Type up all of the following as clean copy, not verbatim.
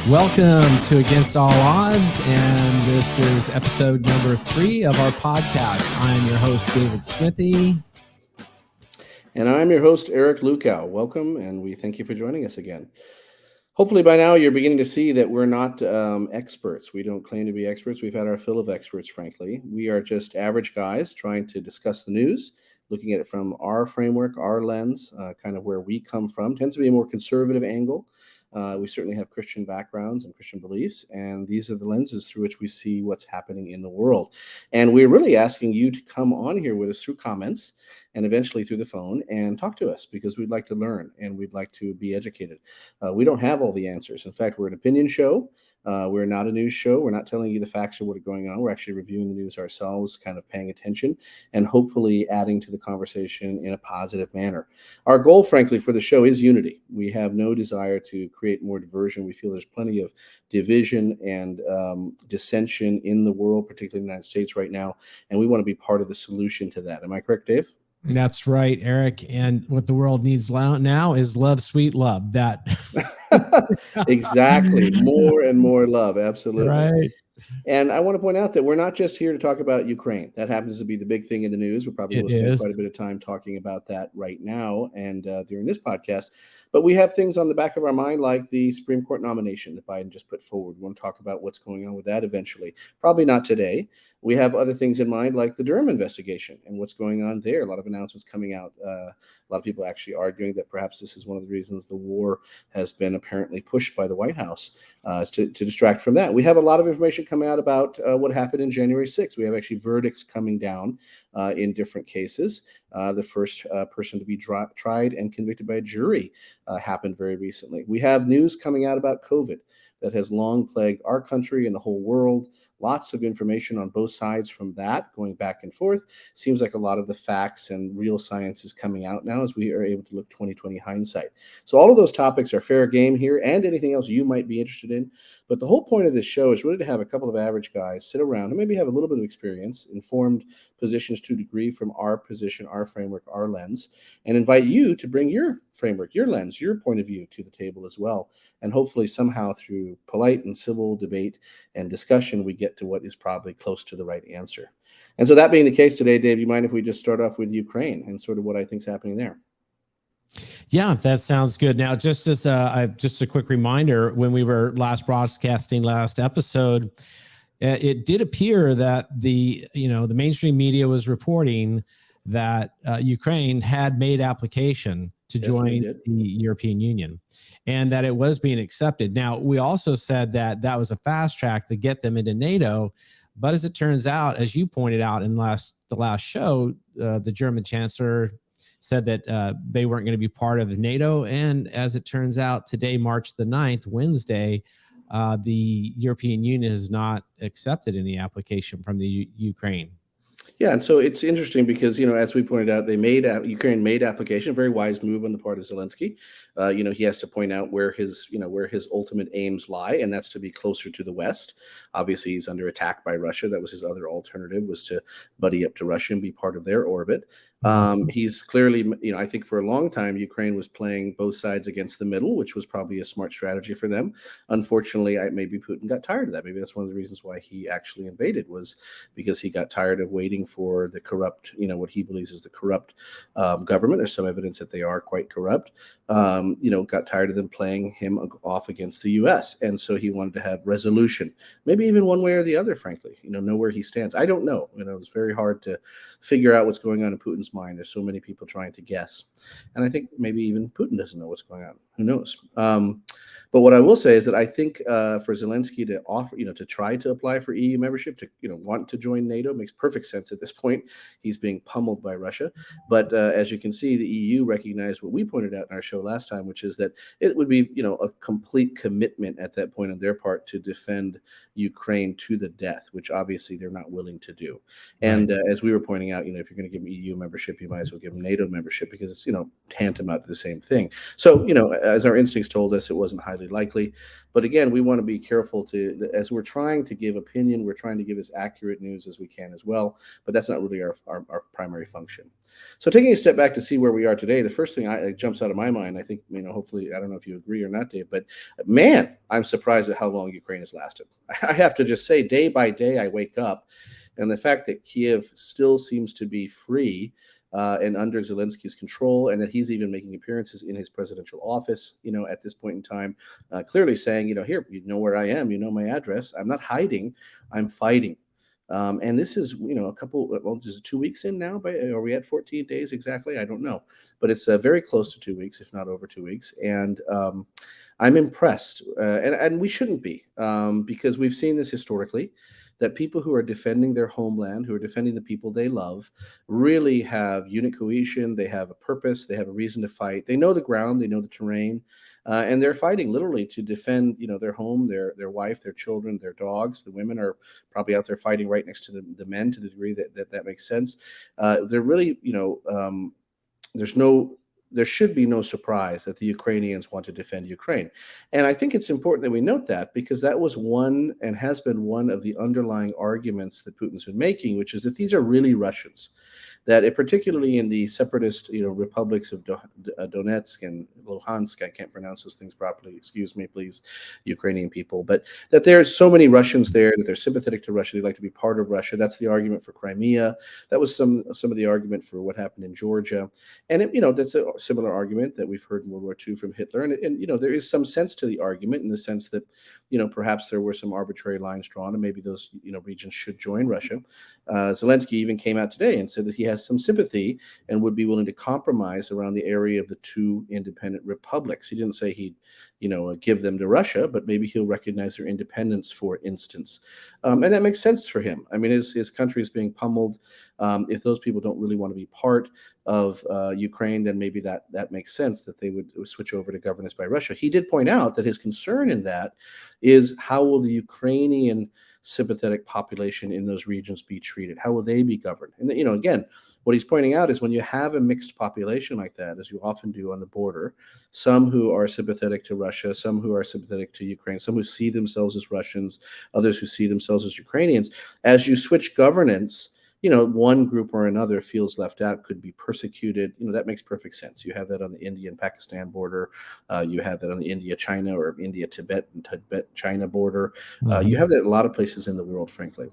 Welcome to Against All Odds, and this is episode number 3 of our podcast. I am your host, David Smithy. And I'm your host, Eric Lukow. Welcome, and we thank you for joining us again. Hopefully by now you're beginning to see that we're not experts. We don't claim to be experts. We've had our fill of experts, frankly. We are just average guys trying to discuss the news, looking at it from our framework, our lens, kind of where we come from. Tends to be a more conservative angle. We certainly have Christian backgrounds and Christian beliefs, and these are the lenses through which we see what's happening in the world. And we're really asking you to come on here with us through comments and eventually through the phone and talk to us, because we'd like to learn and we'd like to be educated. We don't have all the answers. In fact, we're an opinion show. We're not a news show. We're not telling you the facts of what are going on. We're actually reviewing the news ourselves, kind of paying attention and hopefully adding to the conversation in a positive manner. Our goal, frankly, for the show is unity. We have no desire to create more diversion. We feel there's plenty of division and dissension in the world, particularly in the United States right now, and we want to be part of the solution to that. Am I correct, Dave? That's right, Eric. And what the world needs now is love, sweet love. That Exactly. More and more love. Absolutely. right. And I want to point out that we're not just here to talk about Ukraine. That happens to be the big thing in the news. We probably will spend quite a bit of time talking about that right now and during this podcast. But we have things on the back of our mind, like the Supreme Court nomination that Biden just put forward. We want to talk about what's going on with that eventually. Probably not today. We have other things in mind, like the Durham investigation and what's going on there. A lot of announcements coming out. A lot of people actually arguing that perhaps this is one of the reasons the war has been apparently pushed by the White House to distract from that. We have a lot of information coming out about what happened in January 6th. We have actually verdicts coming down in different cases. The first person to be tried and convicted by a jury happened very recently. We have news coming out about COVID that has long plagued our country and the whole world. Lots of information on both sides from that, going back and forth. Seems like a lot of the facts and real science is coming out now as we are able to look 2020 hindsight. So all of those topics are fair game here, and anything else you might be interested in. But the whole point of this show is really to have a couple of average guys sit around and maybe have a little bit of experience, informed positions to a degree from our position, our framework, our lens, and invite you to bring your framework, your lens, your point of view to the table as well. And hopefully somehow through polite and civil debate and discussion, we get to what is probably close to the right answer. And so that being the case today, Dave, you mind if we just start off with Ukraine and sort of what I think is happening there? Yeah, that sounds good. Now, just as just a quick reminder, when we were last broadcasting last episode, it did appear that the mainstream media was reporting that Ukraine had made application to join the European Union and that it was being accepted. Now, we also said that that was a fast track to get them into NATO. But as it turns out, as you pointed out in the last show, the German chancellor said that they weren't going to be part of NATO. And as it turns out, today, March the 9th, Wednesday, the European Union has not accepted any application from the Ukraine. Yeah, and so it's interesting because, as we pointed out, Ukraine made application, a very wise move on the part of Zelensky. He has to point out where his ultimate aims lie, and that's to be closer to the West. Obviously, he's under attack by Russia. That was his other alternative, was to buddy up to Russia and be part of their orbit. He's clearly, I think for a long time, Ukraine was playing both sides against the middle, which was probably a smart strategy for them. Unfortunately, maybe Putin got tired of that. Maybe that's one of the reasons why he actually invaded, was because he got tired of waiting for the corrupt, what he believes is the corrupt government. There's some evidence that they are quite corrupt. Got tired of them playing him off against the U.S. And so he wanted to have resolution, maybe even one way or the other, frankly, know where he stands. I don't know. It's very hard to figure out what's going on in Putin's mind. There's so many people trying to guess. And I think maybe even Putin doesn't know what's going on. Who knows? But what I will say is that I think for Zelensky to offer, to try to apply for EU membership, to, want to join NATO makes perfect sense at this point. He's being pummeled by Russia. But as you can see, the EU recognized what we pointed out in our show last time, which is that it would be, a complete commitment at that point on their part to defend Ukraine to the death, which obviously they're not willing to do. And as we were pointing out, if you're going to give them EU membership, membership, you might as well give them NATO membership, because it's, tantamount to the same thing. So, as our instincts told us, it wasn't highly likely. But again, we want to be careful as we're trying to give opinion, we're trying to give as accurate news as we can as well. But that's not really our primary function. So taking a step back to see where we are today, the first thing that jumps out of my mind, I think, hopefully, I don't know if you agree or not, Dave, but man, I'm surprised at how long Ukraine has lasted. I have to just say, day by day, I wake up, and the fact that Kiev still seems to be free and under Zelensky's control, and that he's even making appearances in his presidential office, at this point in time, clearly saying, here, you know where I am, you know my address. I'm not hiding, I'm fighting. And this is, this is 2 weeks in now. Are we at 14 days exactly? I don't know, but it's very close to 2 weeks, if not over 2 weeks. And I'm impressed, and we shouldn't be, because we've seen this historically, that people who are defending their homeland, who are defending the people they love, really have unit cohesion. They have a purpose. They have a reason to fight. They know the ground. They know the terrain, and they're fighting literally to defend, their home, their wife, their children, their dogs. The women are probably out there fighting right next to the men, to the degree that makes sense. They're really, there should be no surprise that the Ukrainians want to defend Ukraine. And I think it's important that we note that, because that was one, and has been one, of the underlying arguments that Putin's been making, which is that these are really Russians, that particularly in the separatist, republics of Donetsk and Luhansk, I can't pronounce those things properly, excuse me, please, Ukrainian people, but that there's so many Russians there, that they're sympathetic to Russia, they'd like to be part of Russia. That's the argument for Crimea. That was some of the argument for what happened in Georgia. And that's a similar argument that we've heard in World War II from Hitler. And there is some sense to the argument, in the sense that, perhaps there were some arbitrary lines drawn, and maybe those, regions should join Russia. Zelensky even came out today and said that he has some sympathy and would be willing to compromise around the area of the two independent republics. He didn't say he'd, give them to Russia, but maybe he'll recognize their independence, for instance. And that makes sense for him. I mean, his country is being pummeled. If those people don't really want to be part of Ukraine, then maybe that makes sense, that they would switch over to governance by Russia. He did point out that his concern in that is, how will the Ukrainian sympathetic population in those regions be treated? How will they be governed? And again, what he's pointing out is, when you have a mixed population like that, as you often do on the border, some who are sympathetic to Russia, some who are sympathetic to Ukraine, some who see themselves as Russians, others who see themselves as Ukrainians, as you switch governance, one group or another feels left out, could be persecuted. That makes perfect sense. You have that on the Indian-Pakistan border. You have that on the India-China or India-Tibet and Tibet-China border. You have that in a lot of places in the world, frankly.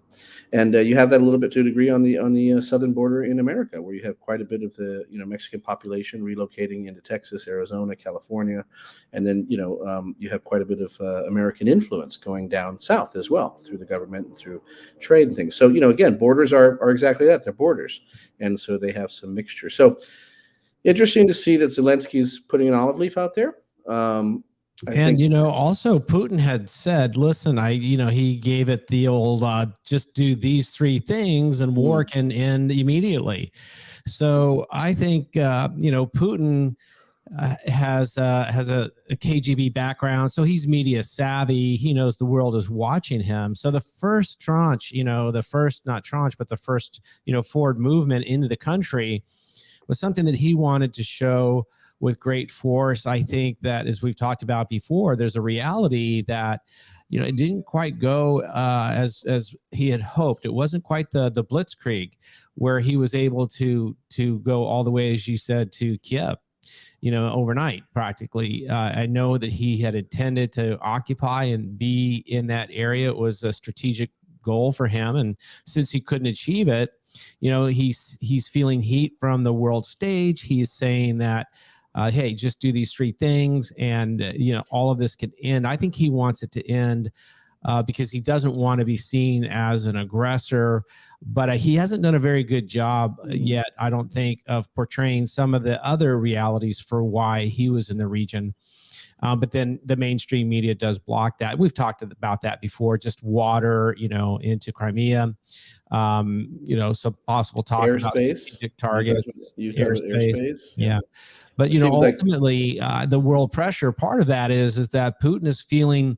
And you have that a little bit to a degree on the southern border in America, where you have quite a bit of the Mexican population relocating into Texas, Arizona, California. And then, you have quite a bit of American influence going down south as well, through the government and through trade and things. So, again, borders are exactly that. They're borders. And so they have some mixture. So interesting to see that Zelensky's putting an olive leaf out there. Also Putin had said, listen, he gave it the old, just do these three things and war can end immediately. So I think, Putin has a KGB background, so he's media savvy. He knows the world is watching him. So the first tranche, the first forward movement into the country was something that he wanted to show with great force. I think that, as we've talked about before, there's a reality that it didn't quite go as he had hoped. It wasn't quite the blitzkrieg where he was able to go all the way, as you said, to Kiev. Overnight, practically. I know that he had intended to occupy and be in that area. It was a strategic goal for him. And since he couldn't achieve it, he's feeling heat from the world stage. He is saying that, hey, just do these three things and, all of this can end. I think he wants it to end because he doesn't want to be seen as an aggressor, but he hasn't done a very good job yet, I don't think, of portraying some of the other realities for why he was in the region. But then the mainstream media does block that. We've talked about that before, just water, into Crimea, some possible talk about strategic targets, airspace. Yeah. But, ultimately, the world pressure, part of that is that Putin is feeling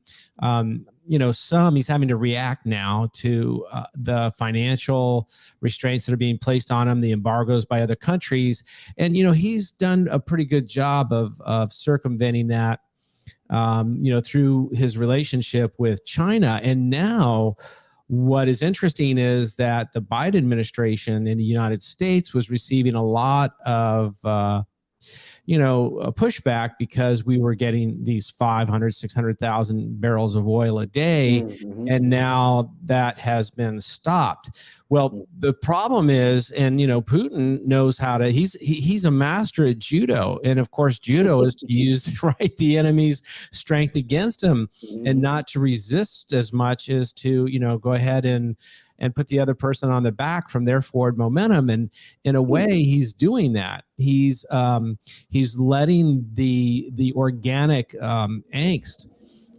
he's having to react now to the financial restraints that are being placed on him, the embargoes by other countries. And, he's done a pretty good job of circumventing that, through his relationship with China. And now what is interesting is that the Biden administration in the United States was receiving a lot of, a pushback because we were getting these 500, 600,000 barrels of oil a day. Mm-hmm. And now that has been stopped. Well, the problem is, and, Putin knows how to, he's a master at judo. And of course, judo is to use, the enemy's strength against him, mm-hmm. and not to resist as much as to, go ahead and put the other person on the back from their forward momentum. And in a way, he's doing that. He's letting the organic angst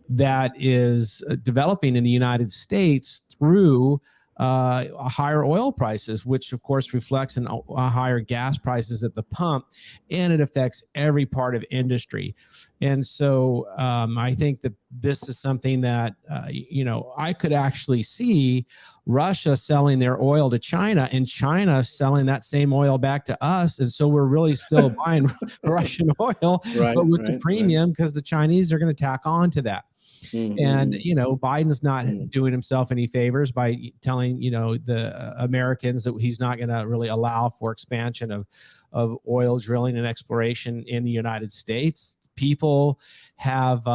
that is developing in the United States through higher oil prices, which of course reflects in higher gas prices at the pump, and it affects every part of industry. And so I think that this is something that, I could actually see Russia selling their oil to China and China selling that same oil back to us. And so we're really still buying Russian oil, but with the premium, because the Chinese are going to tack on to that. Mm-hmm. And, Biden's not doing himself any favors by telling, the Americans that he's not going to really allow for expansion of oil drilling and exploration in the United States. People have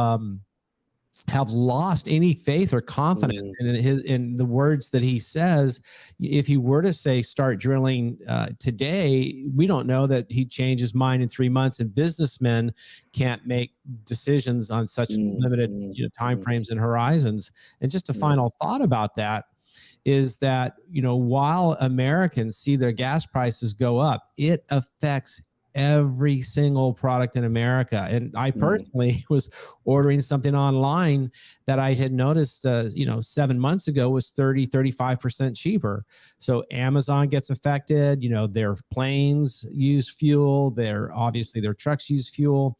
lost any faith or confidence in the words that he says. If he were to say start drilling today, we don't know that he'd change his mind in 3 months, and businessmen can't make decisions on such limited timeframes and horizons. And just a final thought about that is that, while Americans see their gas prices go up, it affects every single product in America. And I personally was ordering something online that I had noticed, 7 months ago was 35% cheaper. So Amazon gets affected, their planes use fuel, their trucks use fuel.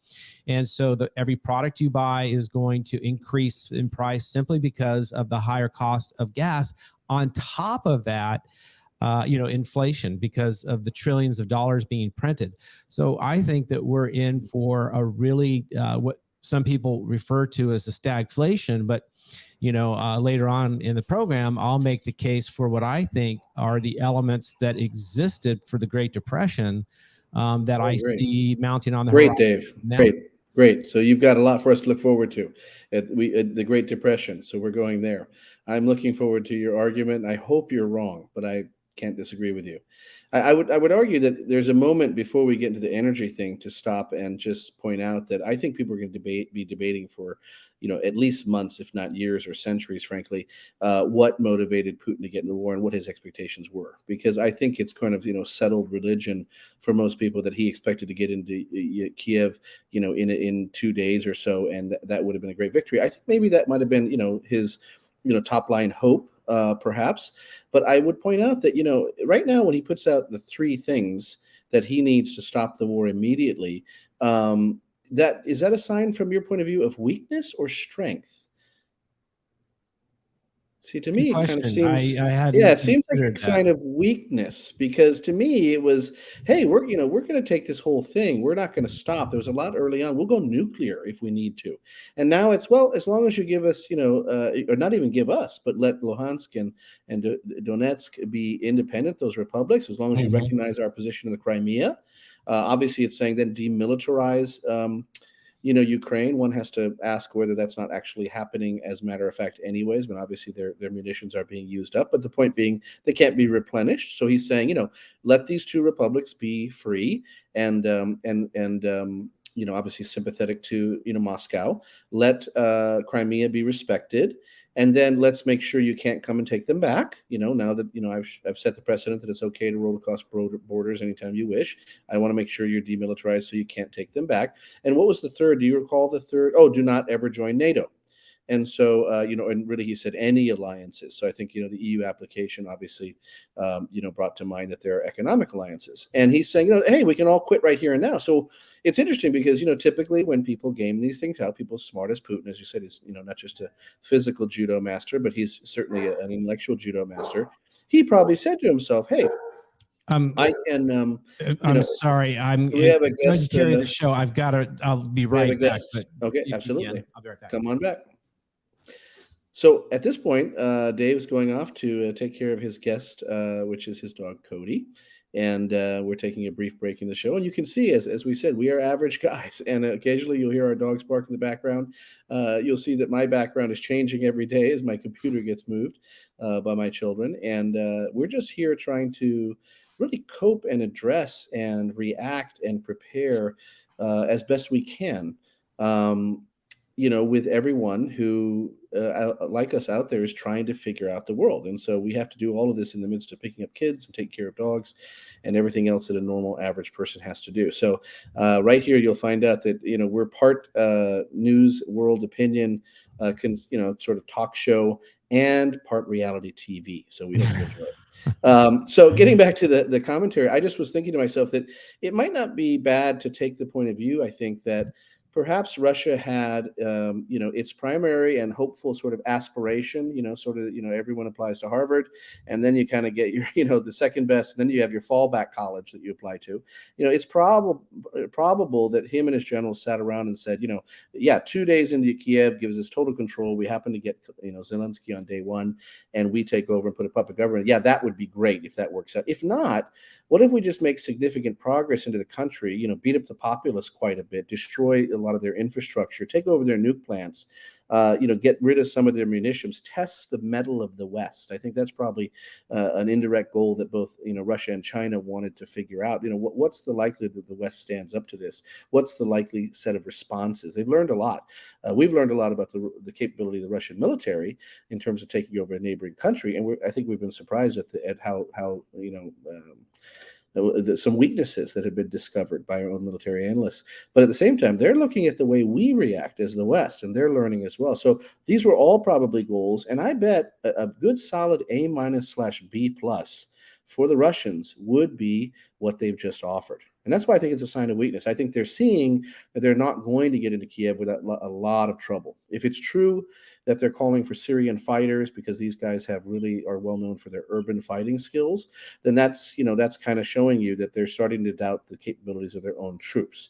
And so every product you buy is going to increase in price simply because of the higher cost of gas. On top of that, inflation, because of the trillions of dollars being printed. So I think that we're in for a really, what some people refer to as a stagflation, but, later on in the program, I'll make the case for what I think are the elements that existed for the Great Depression that I see mounting on the horizon. Dave. Now. Great. So you've got a lot for us to look forward to at the Great Depression. So we're going there. I'm looking forward to your argument. I hope you're wrong, but I can't disagree with you. I would argue that there's a moment before we get into the energy thing to stop and just point out that I think people are going to be debating for, at least months, if not years or centuries, frankly, what motivated Putin to get in the war and what his expectations were. Because I think it's kind of, settled religion for most people that he expected to get into Kiev, in 2 days or so, and that would have been a great victory. I think maybe that might have been, his, top line hope. Perhaps, but I would point out that, right now when he puts out the 3 things that he needs to stop the war immediately, that is that a sign from your point of view of weakness or strength? See, to me, it kind of seems, it seems like a sign of weakness, because to me it was, hey, we're going to take this whole thing. We're not going to stop. There was a lot early on. We'll go nuclear if we need to. And now it's, well, as long as you give us, or not even give us, but let Luhansk and Donetsk be independent, those republics, as long as you recognize our position in the Crimea. Obviously, it's saying then demilitarize Ukraine. One has to ask whether that's not actually happening as a matter of fact anyways, but obviously their munitions are being used up. But the point being, they can't be replenished. So he's saying, let these 2 republics be free and obviously sympathetic to, Moscow. Let Crimea be respected. And then let's make sure you can't come and take them back. Now that, I've set the precedent that it's okay to roll across borders anytime you wish. I want to make sure you're demilitarized so you can't take them back. And what was the third? Do you recall the third? Oh, do not ever join NATO. And so, and really he said any alliances. So I think, the EU application obviously, brought to mind that there are economic alliances. And he's saying, hey, we can all quit right here and now. So it's interesting because, typically when people game these things out, people smart as Putin, as you said, is, not just a physical judo master, but he's certainly an intellectual judo master. He probably said to himself, hey, I can, I'm sorry. we have a guest. Carry the show. I'll be right back. Okay, absolutely. I'll be right back. Come on back. So at this point, Dave's going off to take care of his guest, which is his dog, Cody. And we're taking a brief break in the show. And you can see, as we said, we are average guys. And occasionally you'll hear our dogs bark in the background. You'll see that my background is changing every day as my computer gets moved by my children. And we're just here trying to really cope and address and react and prepare as best we can, with everyone who, like us out there, is trying to figure out the world. And so we have to do all of this in the midst of picking up kids and take care of dogs and everything else that a normal average person has to do. So right here, you'll find out that, we're part news, world opinion, sort of talk show, and part reality TV. So we hope you enjoy it. So getting back to the commentary, I just was thinking to myself that it might not be bad to take the point of view. I think that perhaps Russia had, its primary and hopeful sort of aspiration, everyone applies to Harvard, and then you kind of get your, the second best, and then you have your fallback college that you apply to. It's probable that him and his generals sat around and said, 2 days into Kiev gives us total control. We happen to get, Zelensky on day one, and we take over and put a puppet government. Yeah, that would be great if that works out. If not, what if we just make significant progress into the country, beat up the populace quite a bit, destroy a lot of their infrastructure, take over their nuke plants, get rid of some of their munitions, test the mettle of the West. I think that's probably an indirect goal that both, Russia and China wanted to figure out. What's the likelihood that the West stands up to this? What's the likely set of responses? They've learned a lot. We've learned a lot about the capability of the Russian military in terms of taking over a neighboring country, and I think we've been surprised at how some weaknesses that have been discovered by our own military analysts. But at the same time, they're looking at the way we react as the West, and they're learning as well. So these were all probably goals, and I bet a good solid A-/B+ for the Russians would be what they've just offered. And that's why I think it's a sign of weakness. I think they're seeing that they're not going to get into Kiev without a lot of trouble. If it's true that they're calling for Syrian fighters because these guys are well known for their urban fighting skills, then that's kind of showing you that they're starting to doubt the capabilities of their own troops.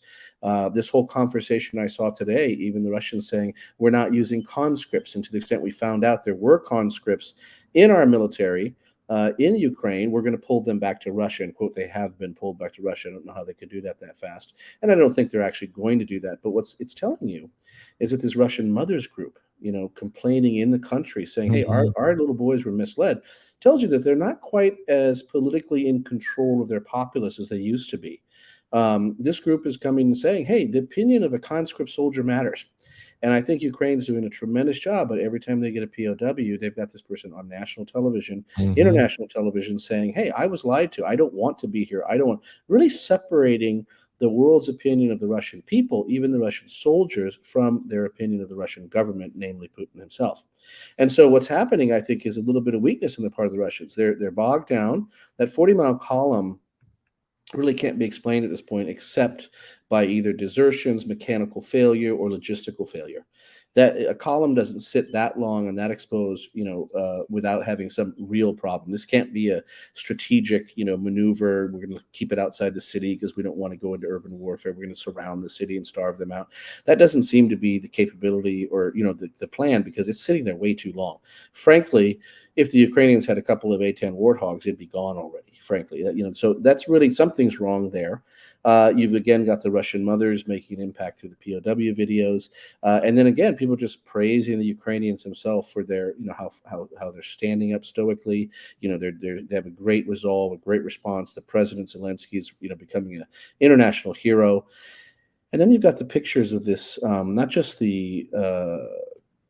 This whole conversation I saw today, even the Russians saying we're not using conscripts, and to the extent we found out there were conscripts in our military in Ukraine, we're going to pull them back to Russia, and quote, they have been pulled back to Russia. I don't know how they could do that fast. And I don't think they're actually going to do that. But what it's telling you is that this Russian mothers group, complaining in the country, saying, hey, our little boys were misled, tells you that they're not quite as politically in control of their populace as they used to be. This group is coming and saying, hey, the opinion of a conscript soldier matters. And I think Ukraine's doing a tremendous job, but every time they get a POW, they've got this person on national television, international television saying, hey, I was lied to. I don't want to be here. I don't want, really separating the world's opinion of the Russian people, even the Russian soldiers, from their opinion of the Russian government, namely Putin himself. And so what's happening, I think, is a little bit of weakness on the part of the Russians. They're bogged down. That 40-mile column really can't be explained at this point except by either desertions, mechanical failure, or logistical failure. That a column doesn't sit that long and that exposed, without having some real problem. This can't be a strategic, maneuver. We're going to keep it outside the city because we don't want to go into urban warfare. We're going to surround the city and starve them out. That doesn't seem to be the capability or, the plan, because it's sitting there way too long. Frankly, if the Ukrainians had a couple of A-10 Warthogs, it'd be gone already, frankly. So that's really, something's wrong there. You've again got the Russian mothers making an impact through the POW videos. And then again, people just praising the Ukrainians themselves for their, how they're standing up stoically. They have a great resolve, a great response. The President Zelensky's, becoming an international hero. And then you've got the pictures of this, not just the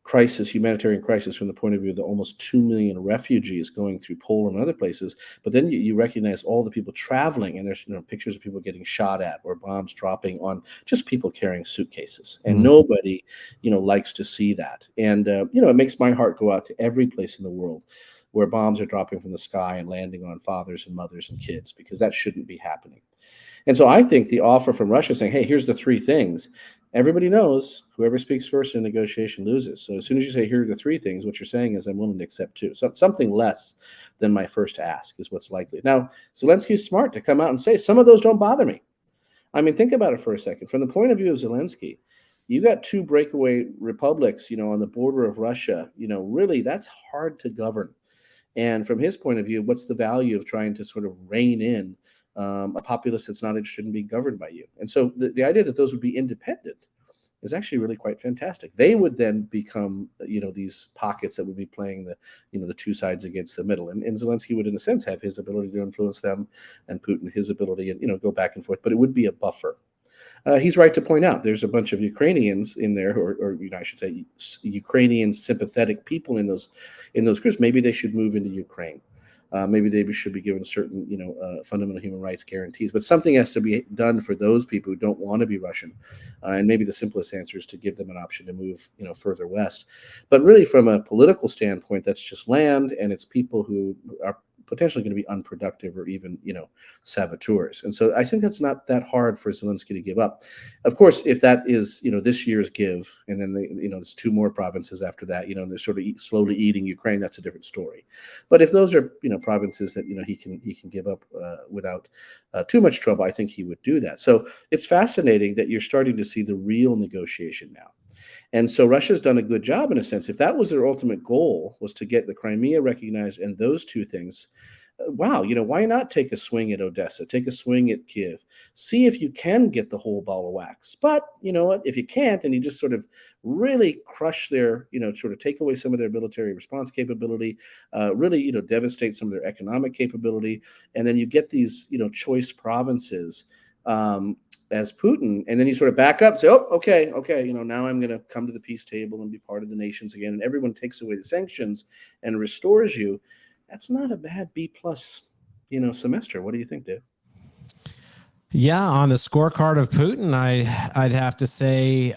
humanitarian crisis from the point of view of the almost 2 million refugees going through Poland and other places. But then you recognize all the people traveling, and there's pictures of people getting shot at or bombs dropping on just people carrying suitcases. And nobody, likes to see that. And, it makes my heart go out to every place in the world where bombs are dropping from the sky and landing on fathers and mothers and kids, because that shouldn't be happening. And so I think the offer from Russia saying, hey, here's the 3 things. Everybody knows whoever speaks first in a negotiation loses. So as soon as you say, here are the 3 things, what you're saying is I'm willing to accept 2. So something less than my first ask is what's likely. Now, Zelensky's smart to come out and say, some of those don't bother me. I mean, think about it for a second. From the point of view of Zelensky, you got 2 breakaway republics, on the border of Russia. Really, that's hard to govern. And from his point of view, what's the value of trying to sort of rein in a populace that's not interested in being governed by you? And so the idea that those would be independent is actually really quite fantastic. They would then become, these pockets that would be playing the 2 sides against the middle. And Zelensky would, in a sense, have his ability to influence them, and Putin his ability, and go back and forth. But it would be a buffer. He's right to point out there's a bunch of Ukrainians in there, or I should say, Ukrainian sympathetic people in those groups. Maybe they should move into Ukraine. Maybe they should be given certain, fundamental human rights guarantees. But something has to be done for those people who don't want to be Russian. And maybe the simplest answer is to give them an option to move, further west. But really, from a political standpoint, that's just land, and it's people who are potentially going to be unproductive or even, saboteurs. And so I think that's not that hard for Zelensky to give up. Of course, if that is, this year's give, and then, there's 2 more provinces after that, and they're sort of slowly eating Ukraine, that's a different story. But if those are, provinces that, he can give up without too much trouble, I think he would do that. So it's fascinating that you're starting to see the real negotiation now. And so Russia's done a good job in a sense. If that was their ultimate goal, was to get the Crimea recognized and those 2 things, wow, why not take a swing at Odessa, take a swing at Kiev, see if you can get the whole ball of wax. But you know what, if you can't, and you just sort of really crush their, sort of take away some of their military response capability, really, devastate some of their economic capability, and then you get these, choice provinces, as Putin, and then you sort of back up, say, oh, okay, now I'm going to come to the peace table and be part of the nations again, and everyone takes away the sanctions and restores you. That's not a bad B+, semester. What do you think, Dave? Yeah, on the scorecard of Putin, I'd have to say,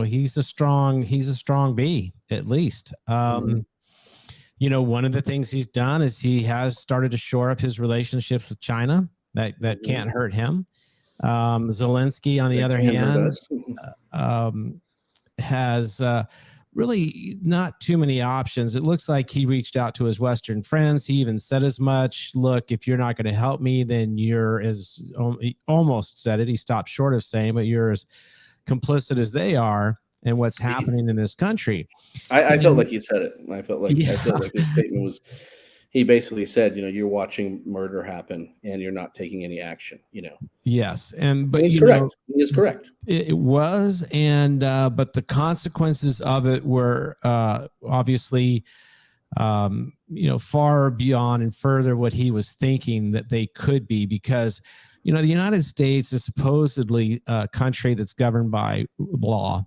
he's a strong B at least. One of the things he's done is he has started to shore up his relationships with China. That can't hurt him. Zelensky, on the other hand, has really not too many options. It looks like he reached out to his Western friends. He even said as much. Look, if you're not going to help me, then you're he almost said it. He stopped short of saying, but you're as complicit as they are in what's happening in this country. I felt like he said it. I felt like his statement was, he basically said, you're watching murder happen and you're not taking any action, Yes. But he's correct. He is correct. It was. But the consequences of it were obviously, far beyond and further what he was thinking that they could be, because, the United States is supposedly a country that's governed by law,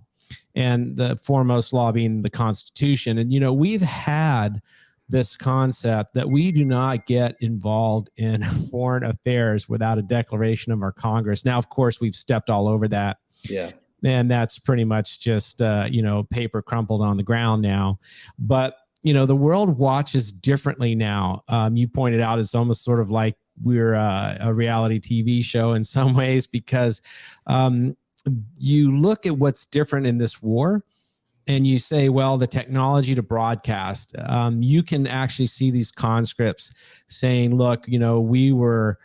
and the foremost law being the Constitution. And, we've had this concept that we do not get involved in foreign affairs without a declaration of our Congress. Now, of course, we've stepped all over that. Yeah. And that's pretty much just, paper crumpled on the ground now. But, the world watches differently now. You pointed out it's almost sort of like we're a reality TV show in some ways, because you look at what's different in this war, and you say, well, the technology to broadcast, you can actually see these conscripts saying, look, we were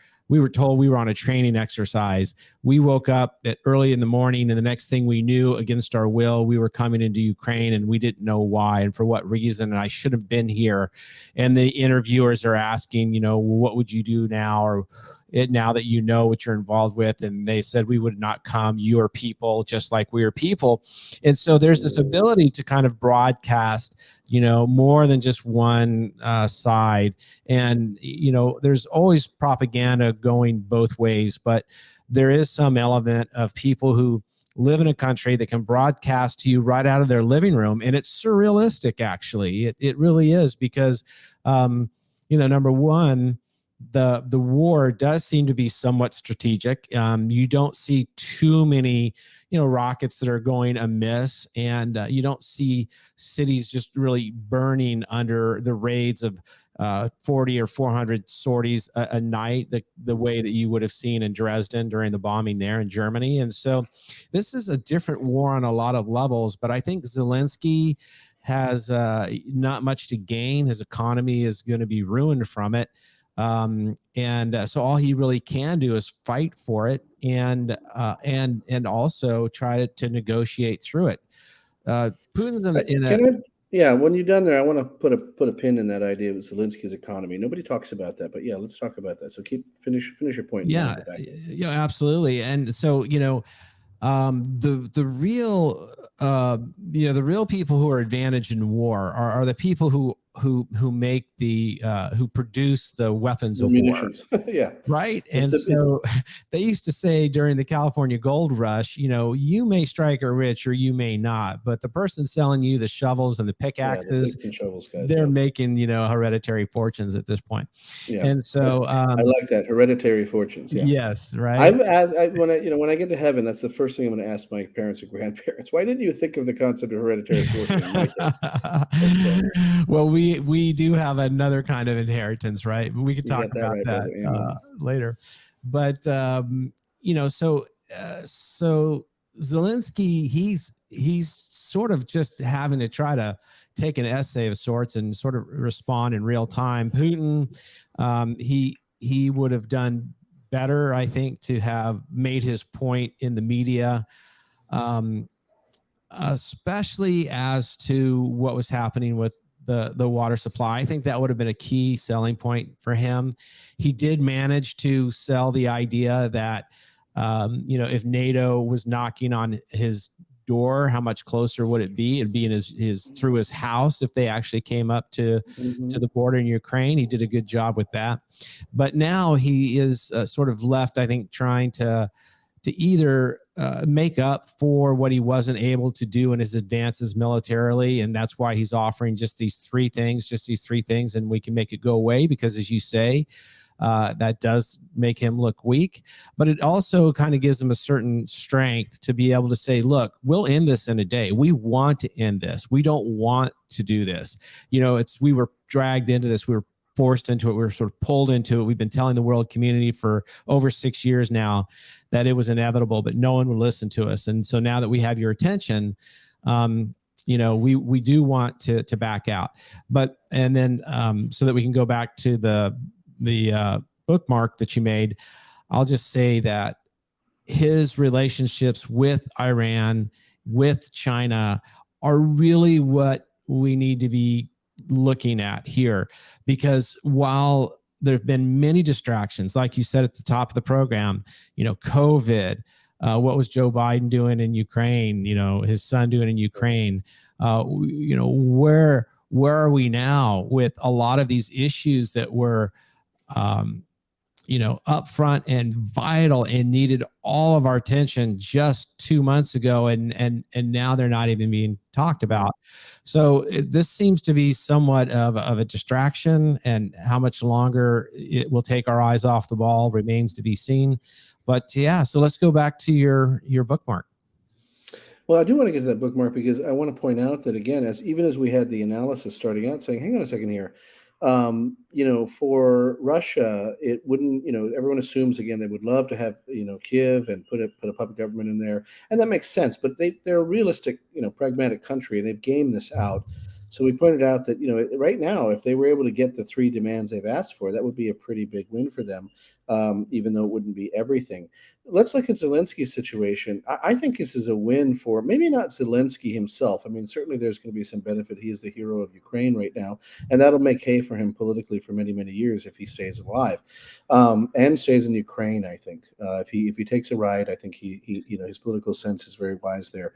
told we were on a training exercise. We woke up early in the morning, and the next thing we knew, against our will, we were coming into Ukraine, and we didn't know why and for what reason. And I should have been here. And the interviewers are asking, what would you do now? Or now that you know what you're involved with. And they said, we would not come. You are people just like we are people. And so there's this ability to kind of broadcast, more than just one side. And, there's always propaganda going both ways, but there is some element of people who live in a country that can broadcast to you right out of their living room. And it's surrealistic, actually. It really is, because, number one, the war does seem to be somewhat strategic. You don't see too many, rockets that are going amiss, and you don't see cities just really burning under the raids of 40 or 400 sorties a night, the way that you would have seen in Dresden during the bombing there in Germany. And so this is a different war on a lot of levels, but I think Zelensky has not much to gain. His economy is going to be ruined from it. So all he really can do is fight for it, and also try to negotiate through it. Putin's when you're done there, I want to put a pin in that idea of Zelensky's economy. Nobody talks about that, but yeah, let's talk about that. So finish your point. Yeah, absolutely. And so, the real people who are advantaged in war are the people who make who produce the weapons of munitions. war. Yeah. Right. And so they used to say during the California gold rush, you may strike her rich or you may not, but the person selling you the shovels and the pickaxes, the shovels guys, they're making, hereditary fortunes at this point. Yeah. And so I like that, hereditary fortunes. Yeah. Yes. Right. When I get to heaven, that's the first thing I'm going to ask my parents or grandparents. Why didn't you think of the concept of hereditary fortune in my case? Well, we do have another kind of inheritance, right? We could talk about that later. But so Zelensky, he's sort of just having to try to take an essay of sorts and sort of respond in real time. Putin, he would have done better, I think, to have made his point in the media, especially as to what was happening with the water supply. I think that would have been a key selling point for him. He did manage to sell the idea that, if NATO was knocking on his door, how much closer would it be? It'd be in his through his house if they actually came up to the border in Ukraine. He did a good job with that. But now he is sort of left, I think, trying to either make up for what he wasn't able to do in his advances militarily. And that's why he's offering just these three things, and we can make it go away, because, as you say, that does make him look weak. But it also kind of gives him a certain strength to be able to say, look, we'll end this in a day. We want to end this. We don't want to do this. We were dragged into this. We were forced into it. We were sort of pulled into it. We've been telling the world community for over 6 years now that it was inevitable, but no one would listen to us. And so now that we have your attention, we do want to back out. But, and then so that we can go back to the bookmark that you made, I'll just say that his relationships with Iran, with China, are really what we need to be looking at here, because while there have been many distractions, like you said at the top of the program, COVID, what was Joe Biden doing in Ukraine, his son doing in Ukraine, where are we now with a lot of these issues that were upfront and vital and needed all of our attention just 2 months ago, and now they're not even being talked about. So this seems to be somewhat of a distraction, and how much longer it will take our eyes off the ball remains to be seen. But yeah, so let's go back to your bookmark. Well, I do want to get to that bookmark, because I want to point out that, again, even as we had the analysis starting out saying, hang on a second here, for Russia, it wouldn't, everyone assumes, again, they would love to have, Kiev and put a puppet government in there. And that makes sense, but they're a realistic, pragmatic country, and they've gamed this out. So we pointed out that, right now, if they were able to get the three demands they've asked for, that would be a pretty big win for them, even though it wouldn't be everything. Let's look at Zelensky's situation. I think this is a win for maybe not Zelensky himself. I mean, certainly there's going to be some benefit. He is the hero of Ukraine right now, and that'll make hay for him politically for many, many years if he stays alive, and stays in Ukraine. I think if he takes a ride, I think he his political sense is very wise there.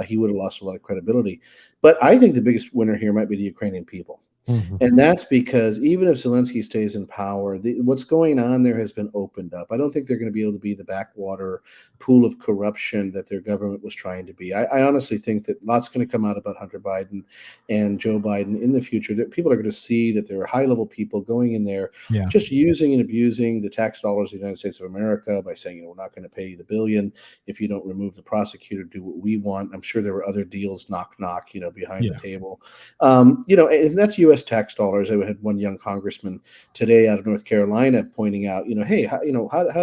He would have lost a lot of credibility, but I think the biggest winner here might be the Ukrainian people. Mhm. And that's because even if Zelensky stays in power, what's going on there has been opened up. I don't think they're going to be able to be the backwater pool of corruption that their government was trying to be. I honestly think that lots going to come out about Hunter Biden and Joe Biden in the future, that people are going to see that there are high-level people going in there Yeah. just using and abusing the tax dollars of the United States of America by saying, we're not going to pay you the billion if you don't remove the prosecutor, do what we want. I'm sure there were other deals, knock, behind the Yeah. table. And that's U.S. tax dollars. I had one young congressman today out of North Carolina pointing out, hey, how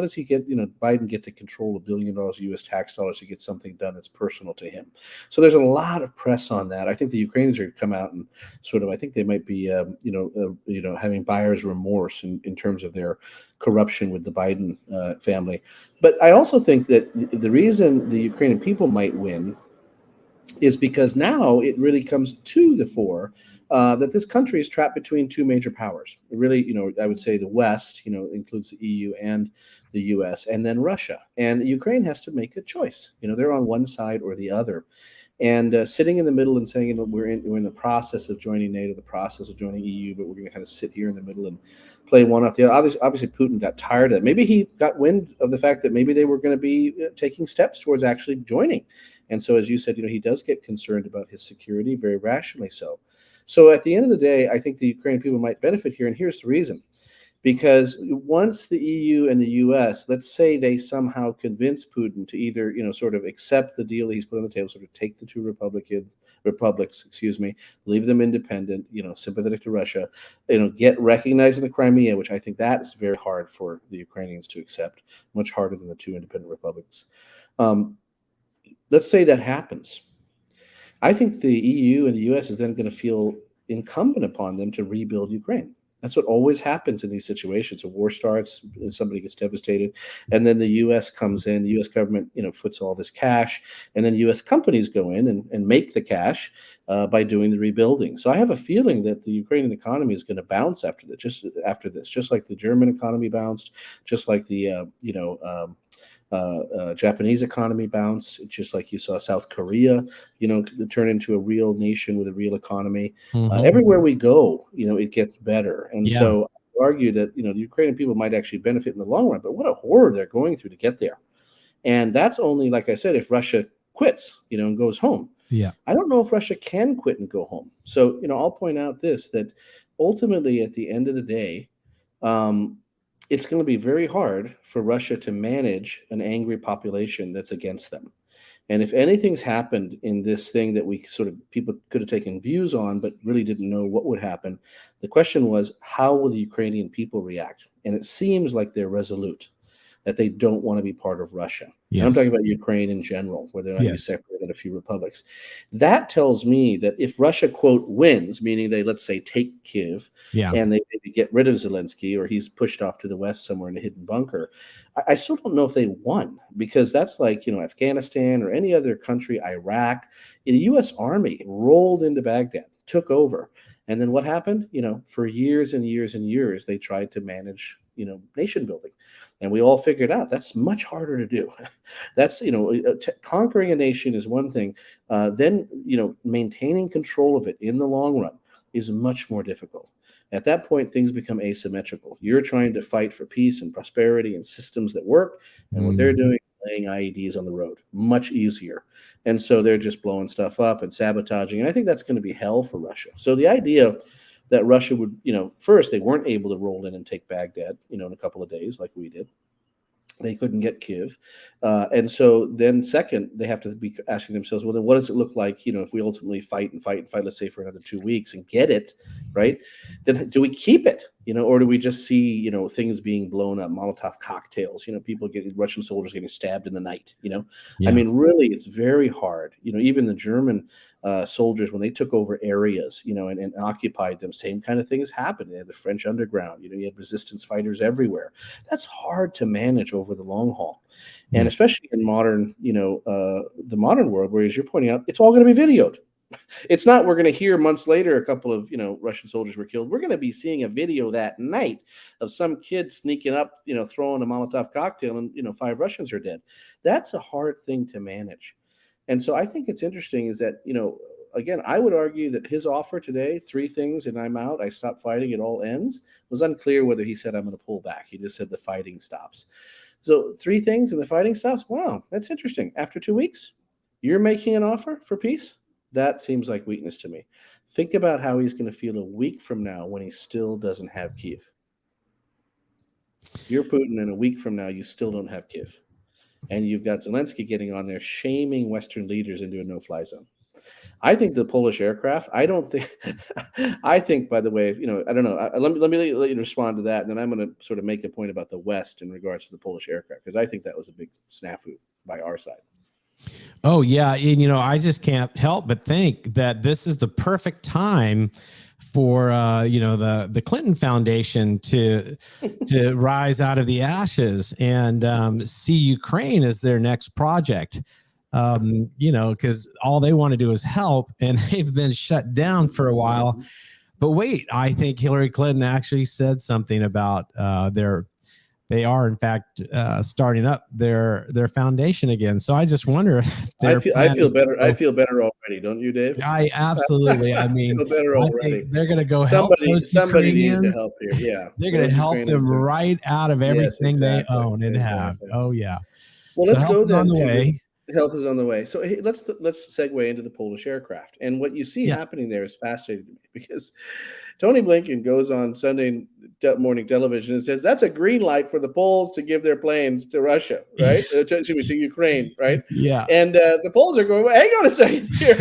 does he get, Biden get to control $1 billion of U.S. tax dollars to get something done that's personal to him? So there's a lot of press on that. I think the Ukrainians are going to come out and sort of, I think they might be, having buyer's remorse in terms of their corruption with the Biden family. But I also think that the reason the Ukrainian people might win is because now it really comes to the fore that this country is trapped between two major powers. It really, I would say the West, includes the EU and the US, and then Russia. And Ukraine has to make a choice. They're on one side or the other. And sitting in the middle and saying, we're in the process of joining NATO, the process of joining EU, but we're going to kind of sit here in the middle and play one off the other. Obviously, Putin got tired of it. Maybe he got wind of the fact that maybe they were going to be taking steps towards actually joining. And so, as you said, he does get concerned about his security, very rationally so. So at the end of the day, I think the Ukrainian people might benefit here. And here's the reason. Because once the EU and the US, let's say they somehow convince Putin to either, sort of accept the deal he's put on the table, sort of take the two republics, leave them independent, sympathetic to Russia, get recognized in the Crimea, which I think that's very hard for the Ukrainians to accept, much harder than the two independent republics. Let's say that happens. I think the EU and the US is then going to feel incumbent upon them to rebuild Ukraine. That's what always happens in these situations. A war starts, somebody gets devastated, and then the U.S. comes in. The U.S. government, puts all this cash, and then U.S. companies go in and make the cash by doing the rebuilding. So I have a feeling that the Ukrainian economy is going to bounce after this, just like the German economy bounced, just like the Japanese economy bounced, just like you saw South Korea, turn into a real nation with a real economy. Everywhere we go, it gets better. And so I argue that, the Ukrainian people might actually benefit in the long run, but what a horror they're going through to get there. And that's only, like I said, if Russia quits, and goes home. Yeah. I don't know if Russia can quit and go home. So, I'll point out this, that ultimately at the end of the day, it's going to be very hard for Russia to manage an angry population that's against them. And if anything's happened in this thing that people could have taken views on, but really didn't know what would happen, the question was, how will the Ukrainian people react? And it seems like they're resolute, that they don't want to be part of Russia. Yes. I'm talking about Ukraine in general, where they're not Yes. separate in a few republics. That tells me that if Russia, quote, wins, meaning they, let's say, take Kyiv, and they maybe get rid of Zelensky, or he's pushed off to the west somewhere in a hidden bunker, I still don't know if they won, because that's like, Afghanistan or any other country, Iraq. The U.S. Army rolled into Baghdad, took over. And then what happened? For years and years and years, they tried to manage, nation building. And we all figured out that's much harder to do. That's, conquering a nation is one thing. Then, maintaining control of it in the long run is much more difficult. At that point, things become asymmetrical. You're trying to fight for peace and prosperity and systems that work. And what they're doing is laying IEDs on the road, much easier. And so they're just blowing stuff up and sabotaging. And I think that's going to be hell for Russia. So the idea that Russia would, first, they weren't able to roll in and take Baghdad, in a couple of days like we did. They couldn't get Kyiv. And so then second, they have to be asking themselves, well, then what does it look like, if we ultimately fight, let's say for another 2 weeks and get it, right? Then do we keep it, or do we just see, things being blown up, Molotov cocktails, Russian soldiers getting stabbed in the night, Yeah. I mean, really, it's very hard. Even the German soldiers, when they took over areas, and occupied them, same kind of things happened. They had the French underground, you had resistance fighters everywhere. That's hard to manage over the long haul. And especially in modern, the modern world, where, as you're pointing out, it's all going to be videoed. It's not we're going to hear months later a couple of, Russian soldiers were killed. We're going to be seeing a video that night of some kid sneaking up, throwing a Molotov cocktail, and 5 Russians are dead. That's a hard thing to manage. And so I think it's interesting is that, again, I would argue that his offer today, 3 things and I'm out, I stop fighting, it all ends, was unclear whether he said I'm going to pull back. He just said the fighting stops. So 3 things and the fighting stops. Wow, that's interesting. After 2 weeks, you're making an offer for peace? That seems like weakness to me. Think about how he's going to feel a week from now when he still doesn't have Kiev. You're Putin, and a week from now, you still don't have Kiev. And you've got Zelensky getting on there, shaming Western leaders into a no-fly zone. I think the Polish aircraft, I don't think, I think, by the way, I don't know. Let me let you respond to that. And then I'm going to sort of make a point about the West in regards to the Polish aircraft, because I think that was a big snafu by our side. Oh, yeah. And, I just can't help but think that this is the perfect time for, the Clinton Foundation to rise out of the ashes and see Ukraine as their next project. Because all they want to do is help, and they've been shut down for a while. But wait, I think Hillary Clinton actually said something about they are in fact starting up their foundation again. So I just wonder if I feel better. I feel better already, don't you, Dave? I absolutely. I mean, feel better already. think they're going to go somebody, help those somebody Ukrainians. needs to help here. Yeah, they're going to help them right out of everything they own and have. Oh yeah. Well, let's go then. On the way. Help is on the way. So hey, let's segue into the Polish aircraft. And what you see happening there is fascinating to me, because Tony Blinken goes on Sunday morning television and says that's a green light for the Poles to give their planes to Russia, right? to Ukraine, right? Yeah. And the Poles are going, well, hang on a second here.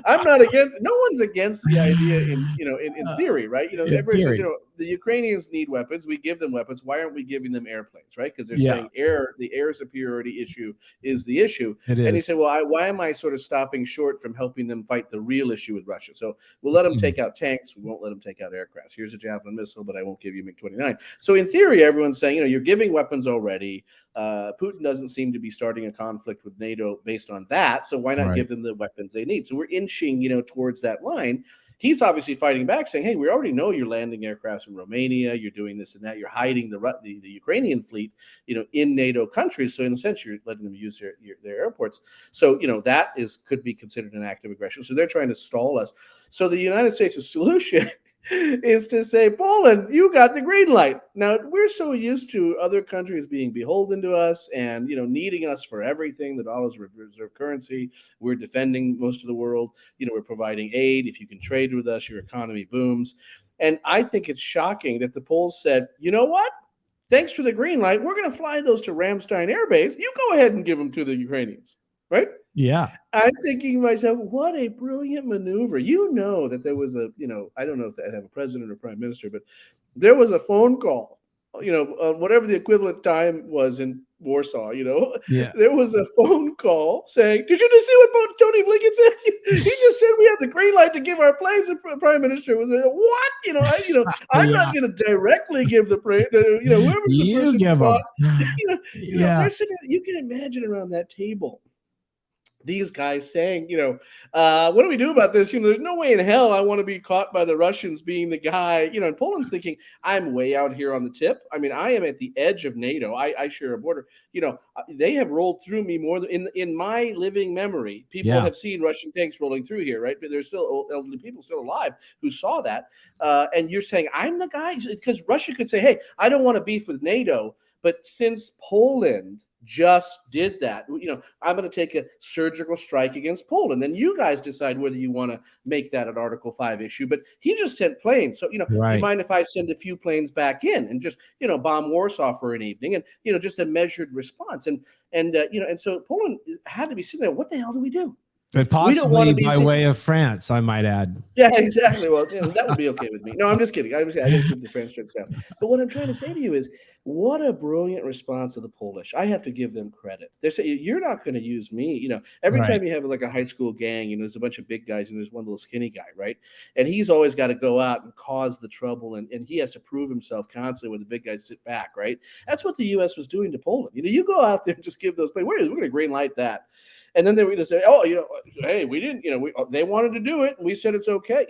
I'm not against. No one's against the idea in theory, right? Everybody says, the Ukrainians need weapons. We give them weapons. Why aren't we giving them airplanes, right? Because they're saying the air superiority issue is the issue. It is. And he said, well, why am I sort of stopping short from helping them fight the real issue with Russia? So we'll let them take out tanks. We won't let them take out aircraft. Here's a Javelin missile, but I won't give you MiG-29. So in theory, everyone's saying, you're giving weapons already. Putin doesn't seem to be starting a conflict with NATO based on that. So why not give them the weapons they need? So we're inching, towards that line. He's obviously fighting back, saying, hey, we already know you're landing aircrafts in Romania. You're doing this and that. You're hiding the Ukrainian fleet, in NATO countries. So in a sense, you're letting them use their airports. So, that could be considered an act of aggression. So they're trying to stall us. So the United States' solution is to say, Poland, you got the green light. Now, we're so used to other countries being beholden to us and, needing us for everything. The dollar's reserve currency. We're defending most of the world. We're providing aid. If you can trade with us, your economy booms. And I think it's shocking that the Poles said, you know what? Thanks for the green light. We're going to fly those to Ramstein Air Base. You go ahead and give them to the Ukrainians, right? Yeah. I'm thinking to myself, what a brilliant maneuver. That there was I don't know if they have a president or prime minister, but there was a phone call, whatever the equivalent time was in Warsaw, there was a phone call saying, did you just see what Tony Blinken said? He just said we have the green light to give our planes. The prime minister was like, what? I'm not going to directly give the plane, whoever's the you person give them. You can imagine around that table these guys saying, what do we do about this? There's no way in hell I want to be caught by the Russians being the guy, and Poland's thinking, I'm way out here on the tip. I mean, I am at the edge of NATO. I share a border. They have rolled through me more than in my living memory. People have seen Russian tanks rolling through here, right? But there's still elderly people still alive who saw that. And you're saying, I'm the guy? Because Russia could say, hey, I don't want to beef with NATO. But since Poland just did that, I'm going to take a surgical strike against Poland. Then you guys decide whether you want to make that an Article 5 issue. But he just sent planes. So, do you mind if I send a few planes back in and just, bomb Warsaw for an evening and, just a measured response. And so Poland had to be sitting there. What the hell do we do? But possibly by way of France, I might add. Yeah, exactly. Well, that would be okay with me. No, I'm just kidding. I got to keep the French jokes down. But what I'm trying to say to you is, what a brilliant response of the Polish. I have to give them credit. They say, you're not going to use me. Every time you have like a high school gang, there's a bunch of big guys and there's one little skinny guy, right? And he's always got to go out and cause the trouble. And he has to prove himself constantly when the big guys sit back, right? That's what the U.S. was doing to Poland. You go out there and just give those plays. We're going to green light that. And then they were going to say, oh, hey, we didn't, they wanted to do it. And we said it's okay.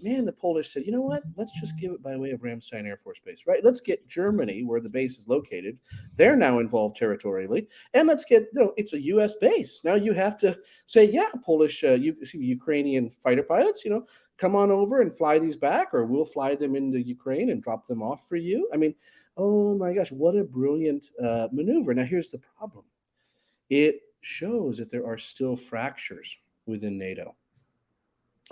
man, the Polish said, you know what? Let's just give it by way of Ramstein Air Force Base, right? Let's get Germany, where the base is located. They're now involved territorially. And let's get, it's a U.S. base. Now you have to say, yeah, Polish, Ukrainian fighter pilots, come on over and fly these back, or we'll fly them into Ukraine and drop them off for you. I mean, oh my gosh, what a brilliant maneuver. Now, here's the problem. It shows that there are still fractures within NATO.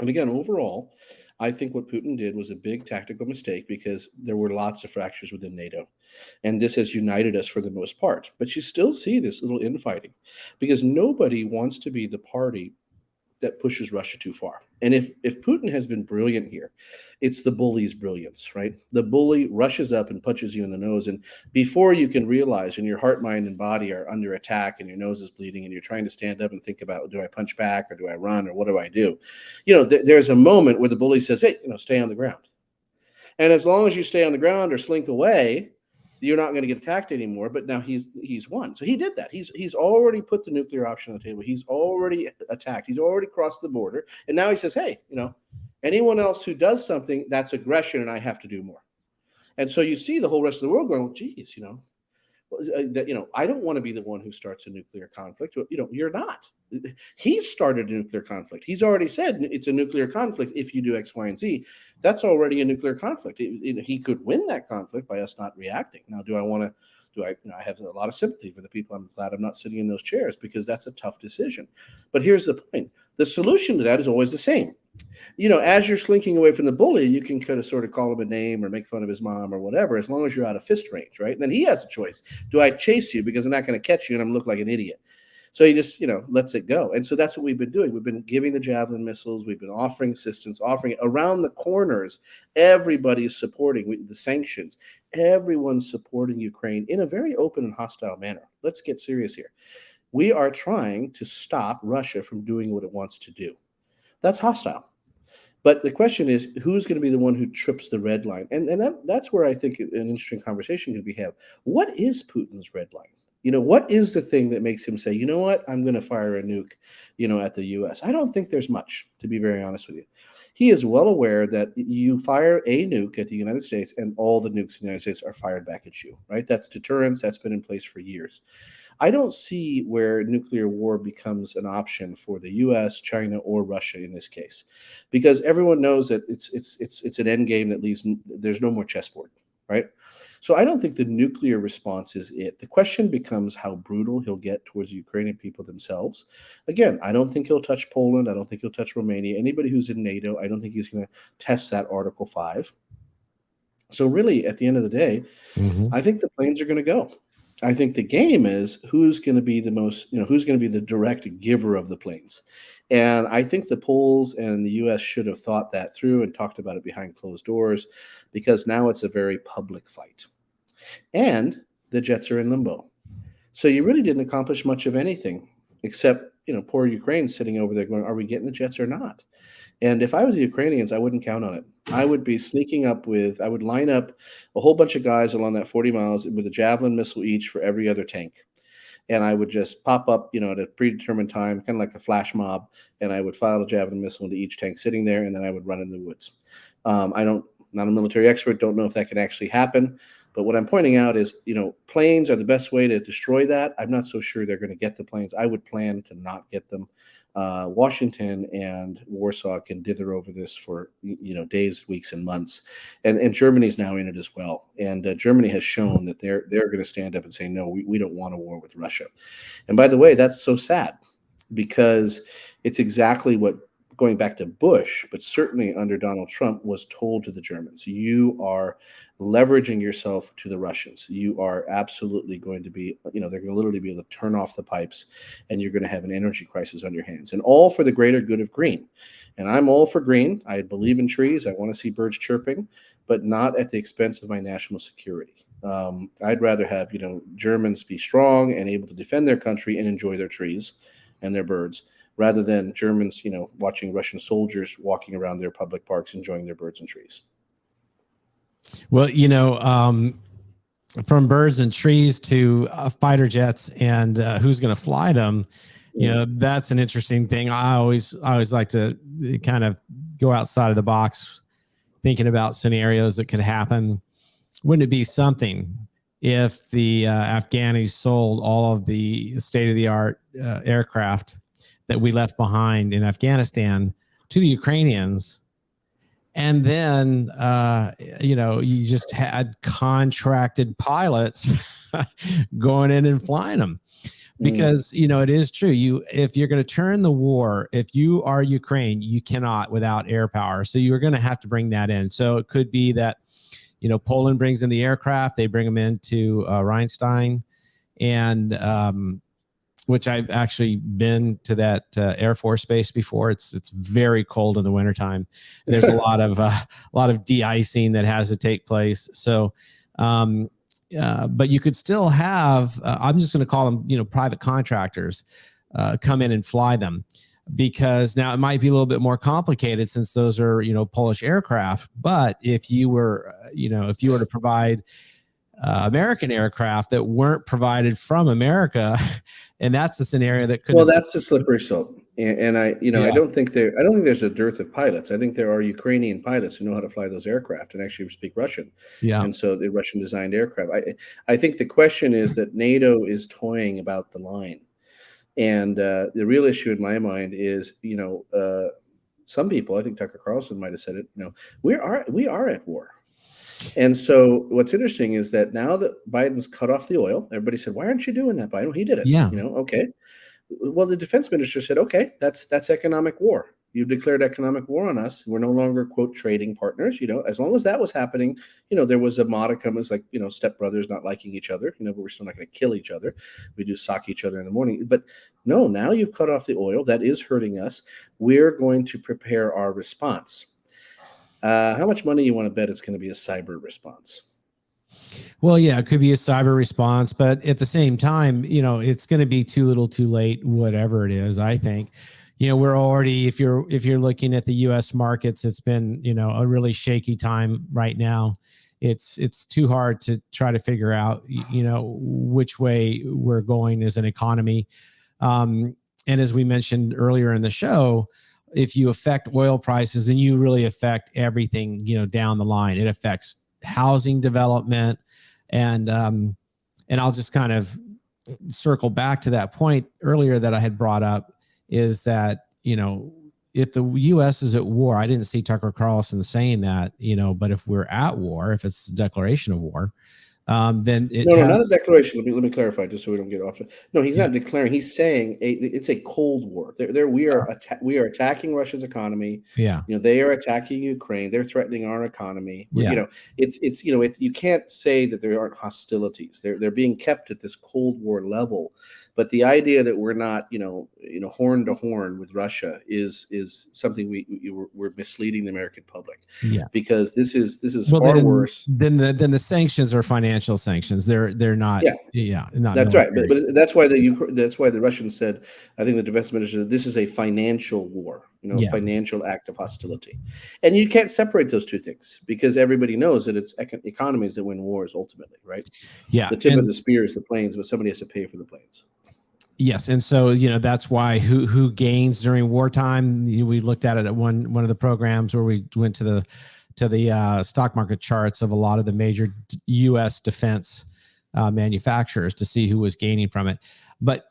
And again, overall, I think what Putin did was a big tactical mistake, because there were lots of fractures within NATO. And this has united us for the most part. But you still see this little infighting, because nobody wants to be the party that pushes Russia too far. And if Putin has been brilliant here, it's the bully's brilliance, right? The bully rushes up and punches you in the nose. And before you can realize, and your heart, mind, and body are under attack, and your nose is bleeding, and you're trying to stand up and think about, do I punch back, or do I run, or what do I do? There's a moment where the bully says, hey, stay on the ground. And as long as you stay on the ground or slink away, you're not going to get attacked anymore. But now he's won. So he did that. He's already put the nuclear option on the table. He's already attacked. He's already crossed the border. And now he says, hey, anyone else who does something, that's aggression, and I have to do more. And so you see the whole rest of the world going, well, geez, I don't want to be the one who starts a nuclear conflict. You're not. He's started a nuclear conflict. He's already said it's a nuclear conflict if you do X, Y, and Z. That's already a nuclear conflict. He could win that conflict by us not reacting. Now, I have a lot of sympathy for the people. I'm glad I'm not sitting in those chairs, because that's a tough decision. But here's the point. The solution to that is always the same. As you're slinking away from the bully, you can kind of sort of call him a name or make fun of his mom or whatever, as long as you're out of fist range, right? And then he has a choice. Do I chase you because I'm not going to catch you and I'm look like an idiot? So he just, lets it go. And so that's what we've been doing. We've been giving the Javelin missiles. We've been offering assistance, offering it around the corners. Everybody's supporting the sanctions. Everyone's supporting Ukraine in a very open and hostile manner. Let's get serious here. We are trying to stop Russia from doing what it wants to do. That's hostile. But the question is, who's going to be the one who trips the red line? And that's where I think an interesting conversation could be had. What is Putin's red line? What is the thing that makes him say, you know what, I'm going to fire a nuke, at the U.S.? I don't think there's much, to be very honest with you. He is well aware that you fire a nuke at the United States and all the nukes in the United States are fired back at you, right? That's deterrence. That's been in place for years. I don't see where nuclear war becomes an option for the U.S., China, or Russia in this case, because everyone knows that it's an end game that leaves. There's no more chessboard, right? So I don't think the nuclear response is it. The question becomes how brutal he'll get towards the Ukrainian people themselves. Again, I don't think he'll touch Poland. I don't think he'll touch Romania. Anybody who's in NATO, I don't think he's going to test that Article 5. So really, at the end of the day, I think the planes are going to go. I think the game is who's going to be the most, who's going to be the direct giver of the planes. And I think the Poles and the U.S. should have thought that through and talked about it behind closed doors, because now it's a very public fight. And the jets are in limbo. So you really didn't accomplish much of anything except, poor Ukraine sitting over there going, are we getting the jets or not? And if I was the Ukrainians, I wouldn't count on it. I would be sneaking up I would line up a whole bunch of guys along that 40 miles with a Javelin missile each for every other tank. And I would just pop up, at a predetermined time, kind of like a flash mob, and I would fire a Javelin missile into each tank sitting there, and then I would run in the woods. Not a military expert, don't know if that can actually happen. But what I'm pointing out is, planes are the best way to destroy that. I'm not so sure they're going to get the planes. I would plan to not get them. Washington and Warsaw can dither over this for days, weeks, and months, and Germany's now in it as well. And Germany has shown that they're going to stand up and say, no, we don't want a war with Russia. And by the way, that's so sad, because it's exactly what, going back to Bush, but certainly under Donald Trump, was told to the Germans. You are leveraging yourself to the Russians. You are absolutely going to be, they're going to literally be able to turn off the pipes, and you're going to have an energy crisis on your hands, and all for the greater good of green. And I'm all for green. I believe in trees. I want to see birds chirping, but not at the expense of my national security. I'd rather have, Germans be strong and able to defend their country and enjoy their trees and their birds, rather than Germans, watching Russian soldiers walking around their public parks enjoying their birds and trees. Well, from birds and trees to fighter jets and who's going to fly them, that's an interesting thing. I always like to kind of go outside of the box, thinking about scenarios that could happen. Wouldn't it be something if the Afghanis sold all of the state-of-the-art aircraft that we left behind in Afghanistan to the Ukrainians, and then you just had contracted pilots going in and flying them? Because it is true. If you're going to turn the war, if you are Ukraine, you cannot without air power. So you're going to have to bring that in. So it could be that Poland brings in the aircraft, they bring them into Rheinstein, and which I've actually been to that Air Force base before. It's very cold in the wintertime. There's a lot of de-icing that has to take place. So but you could still have, I'm just going to call them, private contractors come in and fly them, because now it might be a little bit more complicated since those are, Polish aircraft. But if you were, if you were to provide American aircraft that weren't provided from America, and that's a scenario that could. Well, that's the slippery slope. And I don't think there's a dearth of pilots. I think there are Ukrainian pilots who know how to fly those aircraft and actually speak Russian. Yeah. And so the Russian designed aircraft. I think the question is that NATO is toying about the line. And the real issue in my mind is, some people, I think Tucker Carlson might have said it, we are at war. And so what's interesting is that now that Biden's cut off the oil, everybody said, why aren't you doing that, Biden? Well, he did it. Yeah. Okay. Well, the defense minister said, okay, that's economic war. You've declared economic war on us. We're no longer, quote, trading partners. As long as that was happening, there was a modicum. It's like, stepbrothers not liking each other, but we're still not going to kill each other. We do sock each other in the morning. But no, now you've cut off the oil. That is hurting us. We're going to prepare our response. How much money you want to bet it's going to be a cyber response? Well, yeah, it could be a cyber response, but at the same time, it's going to be too little, too late, whatever it is. I think, we're already, if you're looking at the U.S. markets, it's been, a really shaky time right now. It's too hard to try to figure out, which way we're going as an economy. And as we mentioned earlier in the show, if you affect oil prices, then you really affect everything, down the line. It affects housing development. And I'll just kind of circle back to that point earlier that I had brought up, is that, if the U.S. is at war, I didn't see Tucker Carlson saying that, but if we're at war, if it's a declaration of war, then it not a declaration. Let me clarify, just so we don't get off. No, he's not declaring. He's saying it's a Cold War. We are attacking Russia's economy. Yeah, they are attacking Ukraine. They're threatening our economy. Yeah. You can't say that there aren't hostilities. They're being kept at this Cold War level. But the idea that we're not, horn to horn with Russia is something we're misleading the American public. Yeah, because this is far worse than the sanctions are financial sanctions. They're not. Not that's military. Right. But that's why the Russians said, I think the defense minister said, this is a financial war, financial act of hostility, and you can't separate those two things, because everybody knows that it's economies that win wars ultimately, right? Yeah, the tip of the spear is the planes, but somebody has to pay for the planes. Yes, and so that's why who gains during wartime. We looked at it at one of the programs where we went to the stock market charts of a lot of the major U.S. defense manufacturers to see who was gaining from it. But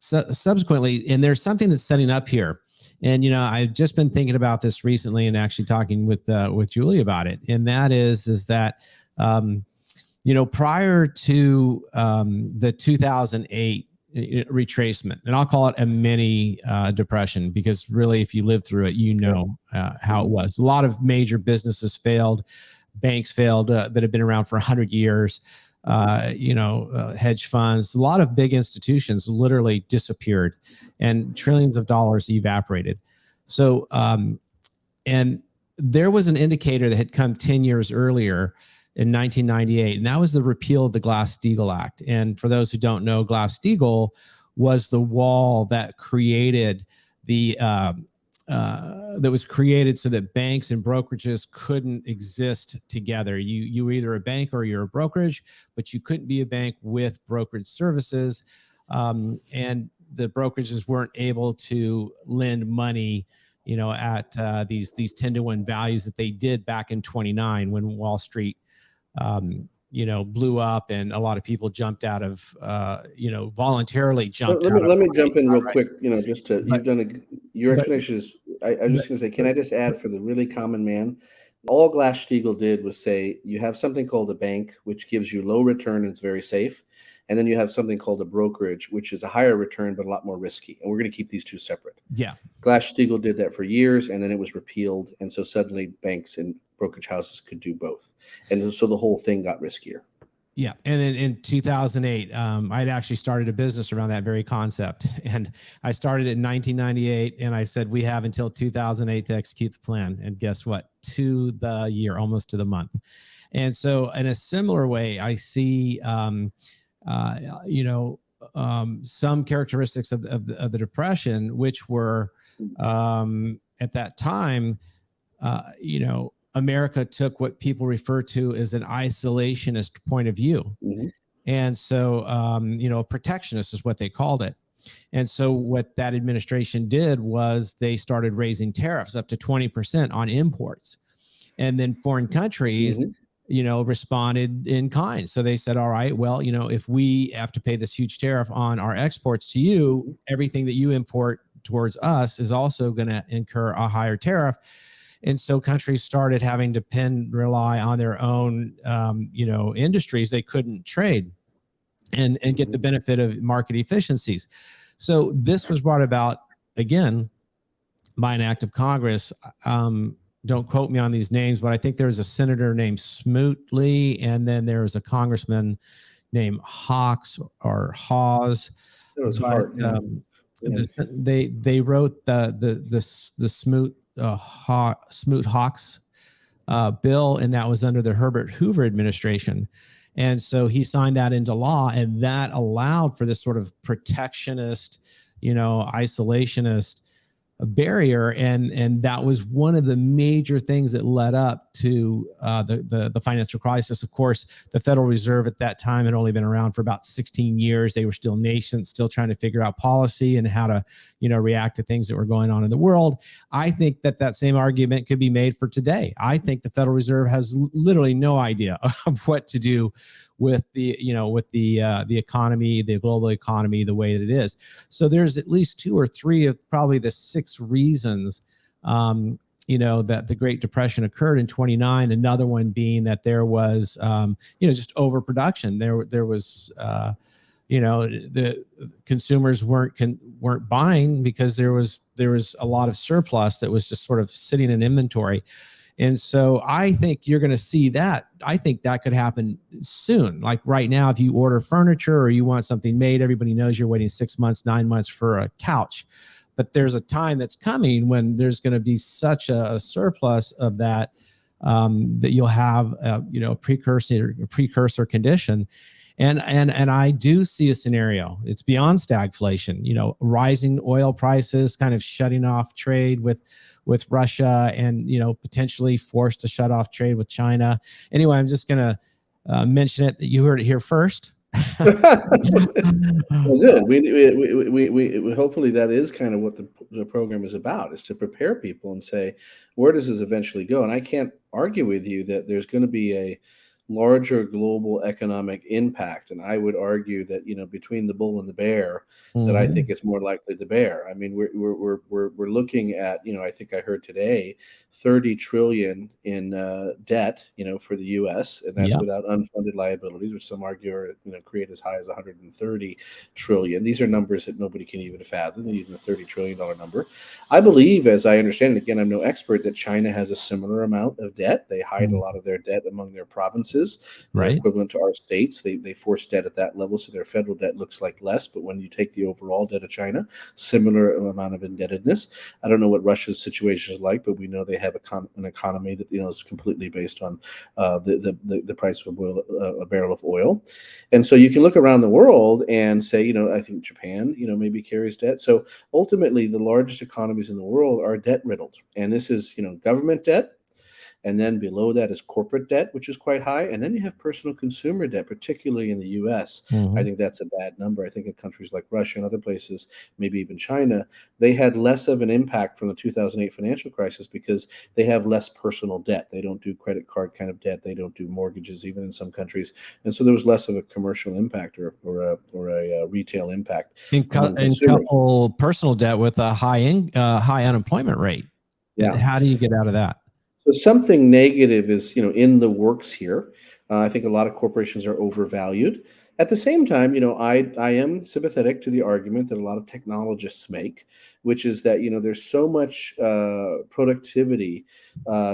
subsequently, and there's something that's setting up here, and I've just been thinking about this recently, and actually talking with Julie about it, and that is that prior to the 2008 retracement, and I'll call it a mini depression, because really, if you lived through it, how it was. A lot of major businesses failed, banks failed that have been around for 100 years. Hedge funds, a lot of big institutions literally disappeared, and trillions of dollars evaporated. So, and there was an indicator that had come 10 years earlier in 1998, and that was the repeal of the Glass-Steagall Act. And for those who don't know, Glass-Steagall was the wall that created that was created so that banks and brokerages couldn't exist together. You were either a bank or you're a brokerage, but you couldn't be a bank with brokerage services, and the brokerages weren't able to lend money at these 10-to-1 values that they did back in 29 when Wall Street, blew up and a lot of people jumped out of, voluntarily jumped out. Let me jump in real quick. Just to your explanation is. I'm just going to say, can I just add for the really common man? All Glass-Steagall did was say you have something called a bank, which gives you low return and it's very safe. And then you have something called a brokerage, which is a higher return, but a lot more risky. And we're going to keep these two separate. Yeah. Glass-Steagall did that for years, and then it was repealed. And so suddenly banks and brokerage houses could do both. And so the whole thing got riskier. Yeah. And then in 2008, I'd actually started a business around that very concept. And I started in 1998. And I said, we have until 2008 to execute the plan. And guess what? To the year, almost to the month. And so in a similar way, I see, some characteristics of the Depression, which were at that time, America took what people refer to as an isolationist point of view. Mm-hmm. And so, protectionist is what they called it. And so what that administration did was they started raising tariffs up to 20% on imports. And then foreign countries, mm-hmm. Responded in kind. So they said, all right, well, if we have to pay this huge tariff on our exports to you, everything that you import towards us is also going to incur a higher tariff. And so countries started having to rely on their own, industries. They couldn't trade and get the benefit of market efficiencies. So this was brought about, again, by an act of Congress. Don't quote me on these names, but I think there was a senator named Smoot-Lee, and then there was a congressman named Hawks or Hawes. It was hard. They wrote the Smoot-Hawks bill, and that was under the Herbert Hoover administration. And so he signed that into law, and that allowed for this sort of protectionist, isolationist barrier, and that was one of the major things that led up to the financial crisis. Of course, the Federal Reserve at that time had only been around for about 16 years. They were still nascent, still trying to figure out policy and how to, react to things that were going on in the world. I think that same argument could be made for today. I think the Federal Reserve has literally no idea of what to do with the economy, the global economy, the way that it is. So there's at least 2 or 3 of probably the 6 reasons, that the Great Depression occurred in 29. Another one being that there was, just overproduction. There was, the consumers weren't buying because there was a lot of surplus that was just sort of sitting in inventory. And so I think you're going to see that. I think that could happen soon. Like right now, if you order furniture or you want something made, everybody knows you're waiting 6 months, 9 months for a couch. But there's a time that's coming when there's going to be such a surplus of that, that you'll have, a precursor condition. And I do see a scenario. It's beyond stagflation, rising oil prices, kind of shutting off trade with Russia, and potentially forced to shut off trade with China. Anyway, I'm just going to mention it that you heard it here first. Well, good. We hopefully that is kind of what the program is about, is to prepare people and say, where does this eventually go? And I can't argue with you that there's going to be a larger global economic impact. And I would argue that, between the bull and the bear, that I think it's more likely the bear. I mean, we're looking at, I think I heard today, 30 trillion in debt, for the U.S., and that's without unfunded liabilities, which some argue are, create as high as 130 trillion. These are numbers that nobody can even fathom, even a $30 trillion number. I believe, as I understand it, again, I'm no expert, that China has a similar amount of debt. They hide a lot of their debt among their provinces. Right, equivalent to our states. They force debt at that level, so their federal debt looks like less. But when you take the overall debt of China, similar amount of indebtedness. I don't know what Russia's situation is like, but we know they have an economy that is completely based on the price of a barrel of oil. And so you can look around the world and say, I think Japan, maybe carries debt. So ultimately, the largest economies in the world are debt riddled, and this is government debt. And then below that is corporate debt, which is quite high. And then you have personal consumer debt, particularly in the US. I think that's a bad number. I think in countries like Russia and other places, maybe even China, they had less of an impact from the 2008 financial crisis because they have less personal debt. They don't do credit card kind of debt. They don't do mortgages, even in some countries. And so there was less of a commercial impact or a retail impact. And couple personal debt with a high unemployment rate. Yeah. How do you get out of that? So something negative is, in the works here. I think a lot of corporations are overvalued. At the same time, I am sympathetic to the argument that a lot of technologists make, which is that, there's so much productivity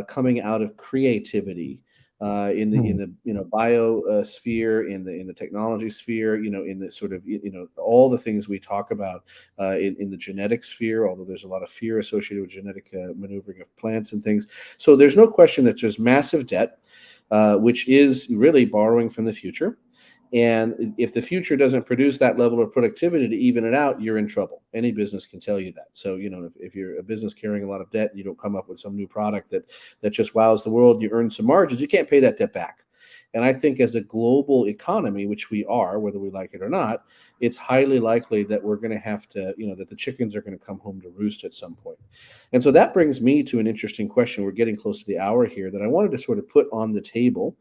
coming out of creativity in the biosphere, in the technology sphere, in the sort of all the things we talk about in the genetic sphere. Although there's a lot of fear associated with genetic maneuvering of plants and things, so there's no question that there's massive debt, which is really borrowing from the future. And if the future doesn't produce that level of productivity to even it out, you're in trouble. Any business can tell you that. So, if you're a business carrying a lot of debt and you don't come up with some new product that just wows the world, you earn some margins, you can't pay that debt back. And I think as a global economy, which we are, whether we like it or not, it's highly likely that we're going to have to, that the chickens are going to come home to roost at some point. And so that brings me to an interesting question. We're getting close to the hour here that I wanted to sort of put on the table.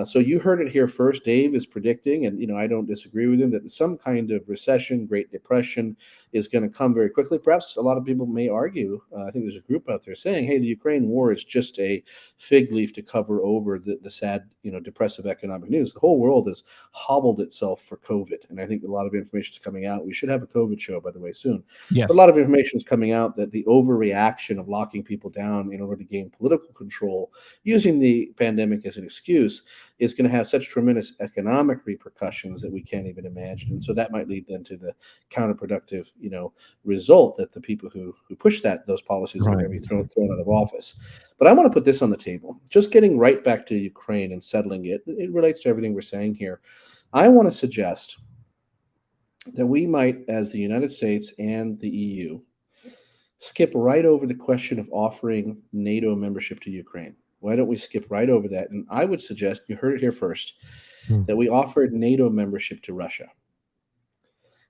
So you heard it here first. Dave is predicting, and I don't disagree with him, that some kind of recession, Great Depression, is going to come very quickly. Perhaps a lot of people may argue, I think there's a group out there saying, hey, the Ukraine war is just a fig leaf to cover over the sad, depressive economic news. The whole world has hobbled itself for COVID, and I think a lot of information is coming out. We should have a COVID show, by the way, soon. Yes. But a lot of information is coming out that the overreaction of locking people down in order to gain political control, using the pandemic as an excuse, is going to have such tremendous economic repercussions that we can't even imagine. And so that might lead then to the counterproductive, result that the people who push those policies are going to be thrown out of office. But I want to put this on the table. Just getting right back to Ukraine and settling it. It relates to everything we're saying here. I want to suggest that we might, as the United States and the EU, skip right over the question of offering NATO membership to Ukraine. Why don't we skip right over that? And I would suggest, you heard it here first, that we offered NATO membership to Russia.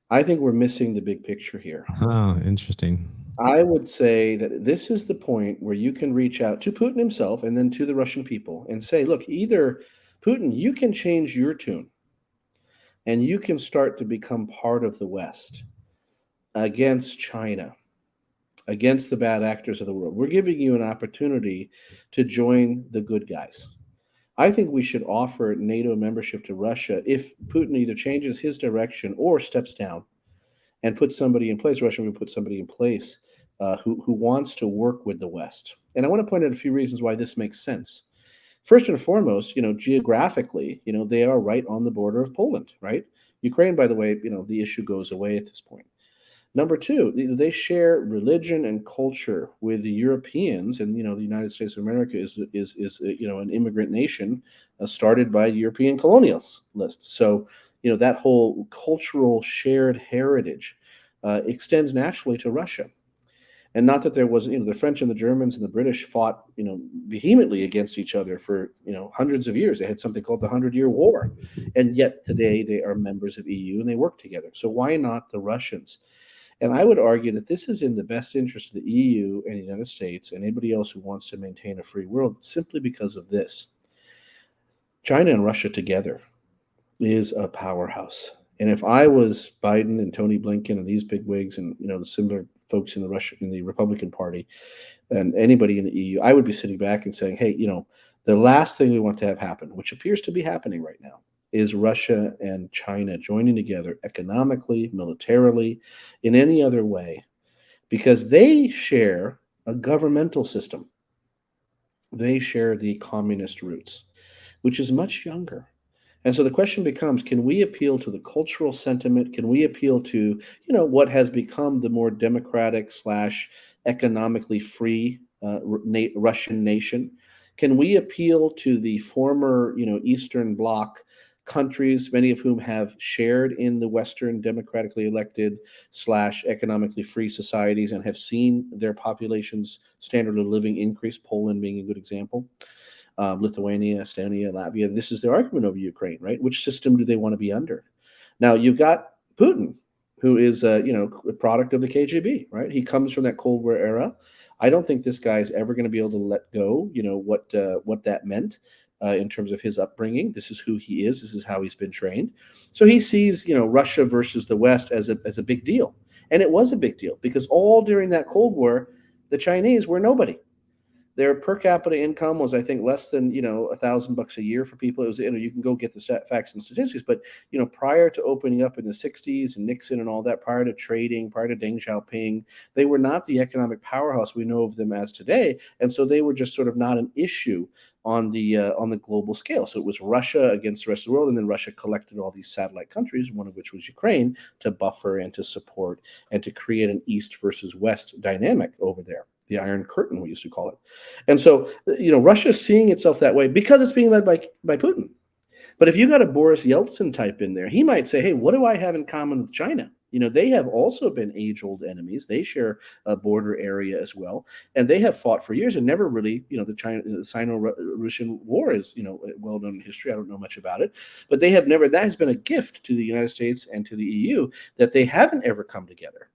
I think we're missing the big picture here. Oh, interesting. I would say that this is the point where you can reach out to Putin himself and then to the Russian people and say, look, either Putin, you can change your tune and you can start to become part of the West against China, against the bad actors of the world. We're giving you an opportunity to join the good guys. I think we should offer NATO membership to Russia if Putin either changes his direction or steps down and puts somebody in place. Russia will put somebody in place who wants to work with the West. And I want to point out a few reasons why this makes sense. First and foremost, geographically, they are right on the border of Poland, right? Ukraine, by the way, the issue goes away at this point. Number two, they share religion and culture with the Europeans, and the United States of America is an immigrant nation started by European colonialists. So that whole cultural shared heritage extends naturally to Russia. And not that there was, the French and the Germans and the British fought, vehemently against each other for, hundreds of years. They had something called the 100-Year War, and yet today they are members of EU and they work together. So why not the Russians? And I would argue that this is in the best interest of the EU and the United States and anybody else who wants to maintain a free world, simply because of this. China and Russia together is a powerhouse. And if I was Biden and Tony Blinken and these bigwigs and the similar folks in the Republican Party and anybody in the EU, I would be sitting back and saying, hey, the last thing we want to have happen, which appears to be happening right now, is Russia and China joining together economically, militarily, in any other way, because they share a governmental system. They share the communist roots, which is much younger. And so the question becomes, can we appeal to the cultural sentiment? Can we appeal to, what has become the more democratic / economically free Russian nation? Can we appeal to the former, Eastern Bloc countries, many of whom have shared in the Western democratically elected / economically free societies and have seen their population's standard of living increase, Poland being a good example, Lithuania, Estonia, Latvia. This is their argument over Ukraine, right? Which system do they want to be under? Now, you've got Putin, who is a product of the KGB, right? He comes from that Cold War era. I don't think this guy's ever going to be able to let go, what that meant in terms of his upbringing. This is who he is. This is how he's been trained. So he sees, Russia versus the West as a big deal. And it was a big deal because all during that Cold War, the Chinese were nobody. Their per capita income was, I think, less than $1,000 a year for people. It was, you can go get the facts and statistics, but prior to opening up in the '60s and Nixon and all that, prior to trading, prior to Deng Xiaoping, they were not the economic powerhouse we know of them as today, and so they were just sort of not an issue on the global scale. So it was Russia against the rest of the world, and then Russia collected all these satellite countries, one of which was Ukraine, to buffer and to support and to create an East versus West dynamic over there. The Iron Curtain, we used to call it. And so, Russia's seeing itself that way because it's being led by Putin. But if you got a Boris Yeltsin type in there, he might say, hey, what do I have in common with China? They have also been age-old enemies. They share a border area as well. And they have fought for years and never really, the Sino-Russian War is, well known in history. I don't know much about it. But they have never, that has been a gift to the United States and to the EU that they haven't ever come together.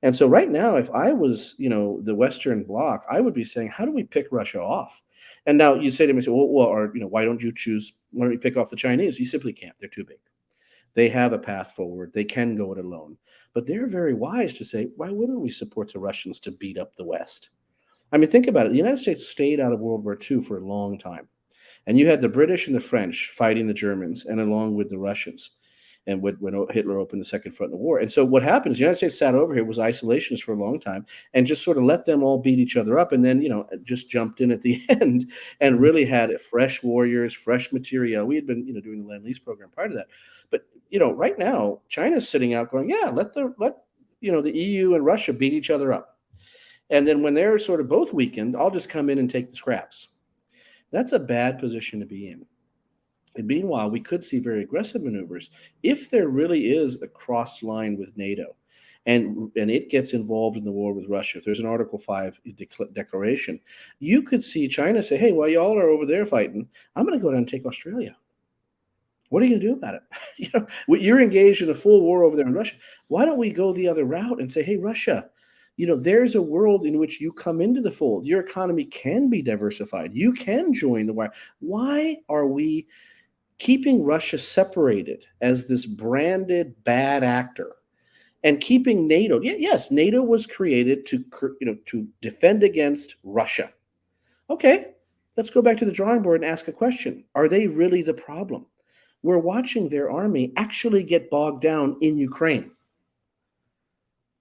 And so right now, if I was, the Western Bloc, I would be saying, how do we pick Russia off? And now you say to me, why don't you pick off the Chinese? You simply can't. They're too big. They have a path forward. They can go it alone. But they're very wise to say, why wouldn't we support the Russians to beat up the West? I mean, think about it. The United States stayed out of World War II for a long time. And you had the British and the French fighting the Germans and along with the Russians. And when Hitler opened the second front of the war. And so what happened is the United States sat over here, was isolationist for a long time, and just sort of let them all beat each other up, and then, just jumped in at the end and really had fresh warriors, fresh material. We had been, doing the Lend-Lease program prior to that. But, right now, China's sitting out going, yeah, let the EU and Russia beat each other up. And then when they're sort of both weakened, I'll just come in and take the scraps. That's a bad position to be in. And meanwhile, we could see very aggressive maneuvers if there really is a cross line with NATO and it gets involved in the war with Russia. If there's an Article 5 declaration, you could see China say, hey, while y'all are over there fighting, I'm going to go down and take Australia. What are you going to do about it? You're engaged in a full war over there in Russia. Why don't we go the other route and say, hey, Russia, there's a world in which you come into the fold. Your economy can be diversified. You can join the wire. Why are we keeping Russia separated as this branded bad actor and keeping NATO? Yes, NATO was created to defend against Russia. Okay, let's go back to the drawing board and ask a question. Are they really the problem? We're watching their army actually get bogged down in Ukraine.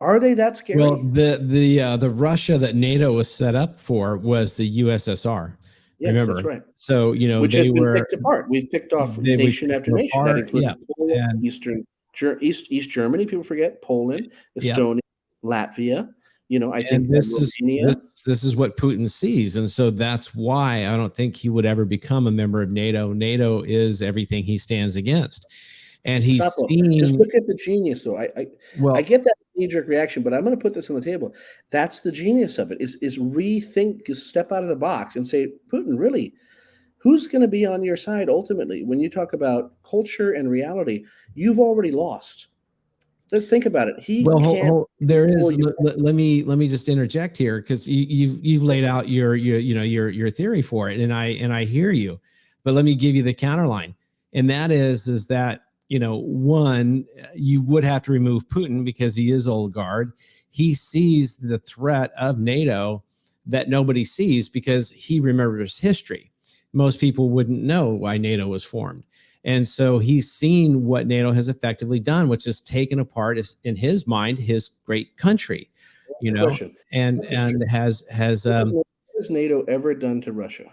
Are they that scary? Well, the Russia that NATO was set up for was the USSR. Yes, remember, that's right. So which has been picked apart. We've picked off nation after nation. That includes Poland, East Germany. People forget Poland, Estonia, Latvia. I think this is what Putin sees, and so that's why I don't think he would ever become a member of NATO. NATO is everything he stands against, and he's seen. Just look at the genius, though. I get that knee-jerk reaction, but I'm going to put this on the table. That's the genius of it: is rethink, step out of the box, and say, Putin, really, who's going to be on your side ultimately? When you talk about culture and reality, you've already lost. Let's think about it. Let me just interject here, because you've laid out your theory for it, and I hear you, but let me give you the counterline, and that is that one, you would have to remove Putin because he is old guard. He sees the threat of NATO that nobody sees because he remembers history. Most people wouldn't know why NATO was formed. And so he's seen what NATO has effectively done, which is taken apart, in his mind, his great country, and has what has NATO ever done to Russia?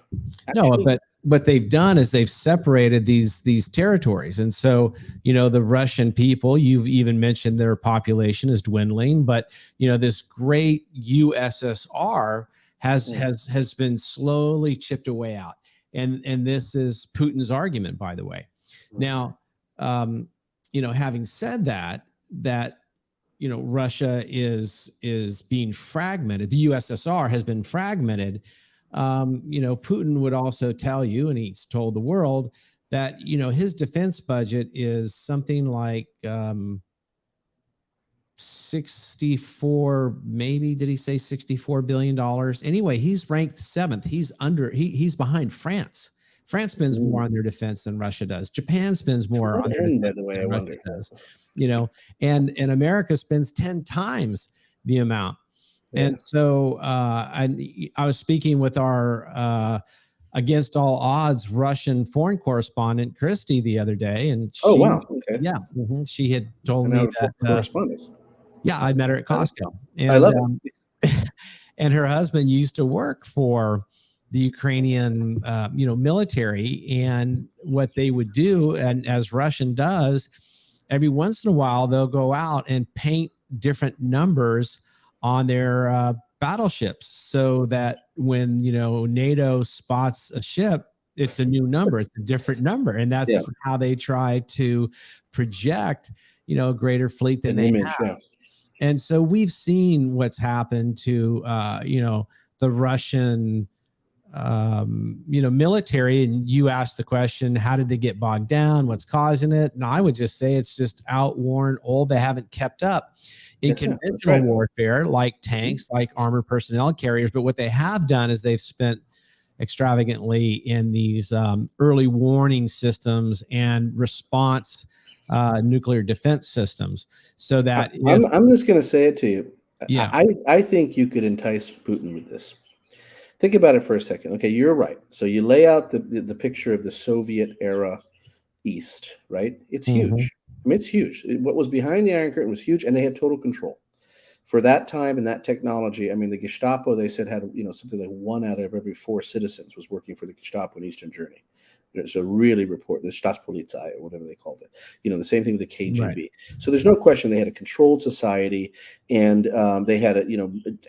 Actually, no, but they've done is they've separated these territories. And so, the Russian people, you've even mentioned their population is dwindling, but this great USSR has been slowly chipped away out. And this is Putin's argument, by the way. Now, having said that, Russia is being fragmented. The USSR has been fragmented. Putin would also tell you, and he's told the world, that his defense budget is something like 64, maybe, did he say $64 billion? Anyway, he's ranked 7th. He's behind France. France spends more on their defense than Russia does. Japan spends more on their defense than Russia does. And America spends 10 times the amount. Yeah. And so I was speaking with our against all odds Russian foreign correspondent Christy the other day, and she had told me that correspondence. Yeah, I met her at Costco, and I love it. And her husband used to work for the Ukrainian, military, and what they would do, and as Russian does, every once in a while they'll go out and paint different numbers on their battleships, so that when NATO spots a ship, it's a new number, it's a different number, and that's how they try to project a greater fleet than they have. Yeah. And so we've seen what's happened to the Russian military. And you asked the question, how did they get bogged down? What's causing it? And I would just say it's just outworn, old. They haven't kept up in conventional warfare, like tanks, like armored personnel carriers. But what they have done is they've spent extravagantly in these early warning systems and response nuclear defense systems, so that I'm just going to say it to you. Yeah, I think you could entice Putin with this. Think about it for a second. Okay, you're right. So you lay out the picture of the Soviet era East, right? It's huge. I mean, it's huge. What was behind the Iron Curtain was huge, and they had total control for that time and that technology. I mean, the Gestapo, they said, had something like 1 out of every 4 citizens was working for the Gestapo in Eastern Germany. So really report the Staatspolizei, or whatever they called it. The same thing with the KGB. Right. So there's no question they had a controlled society, and they had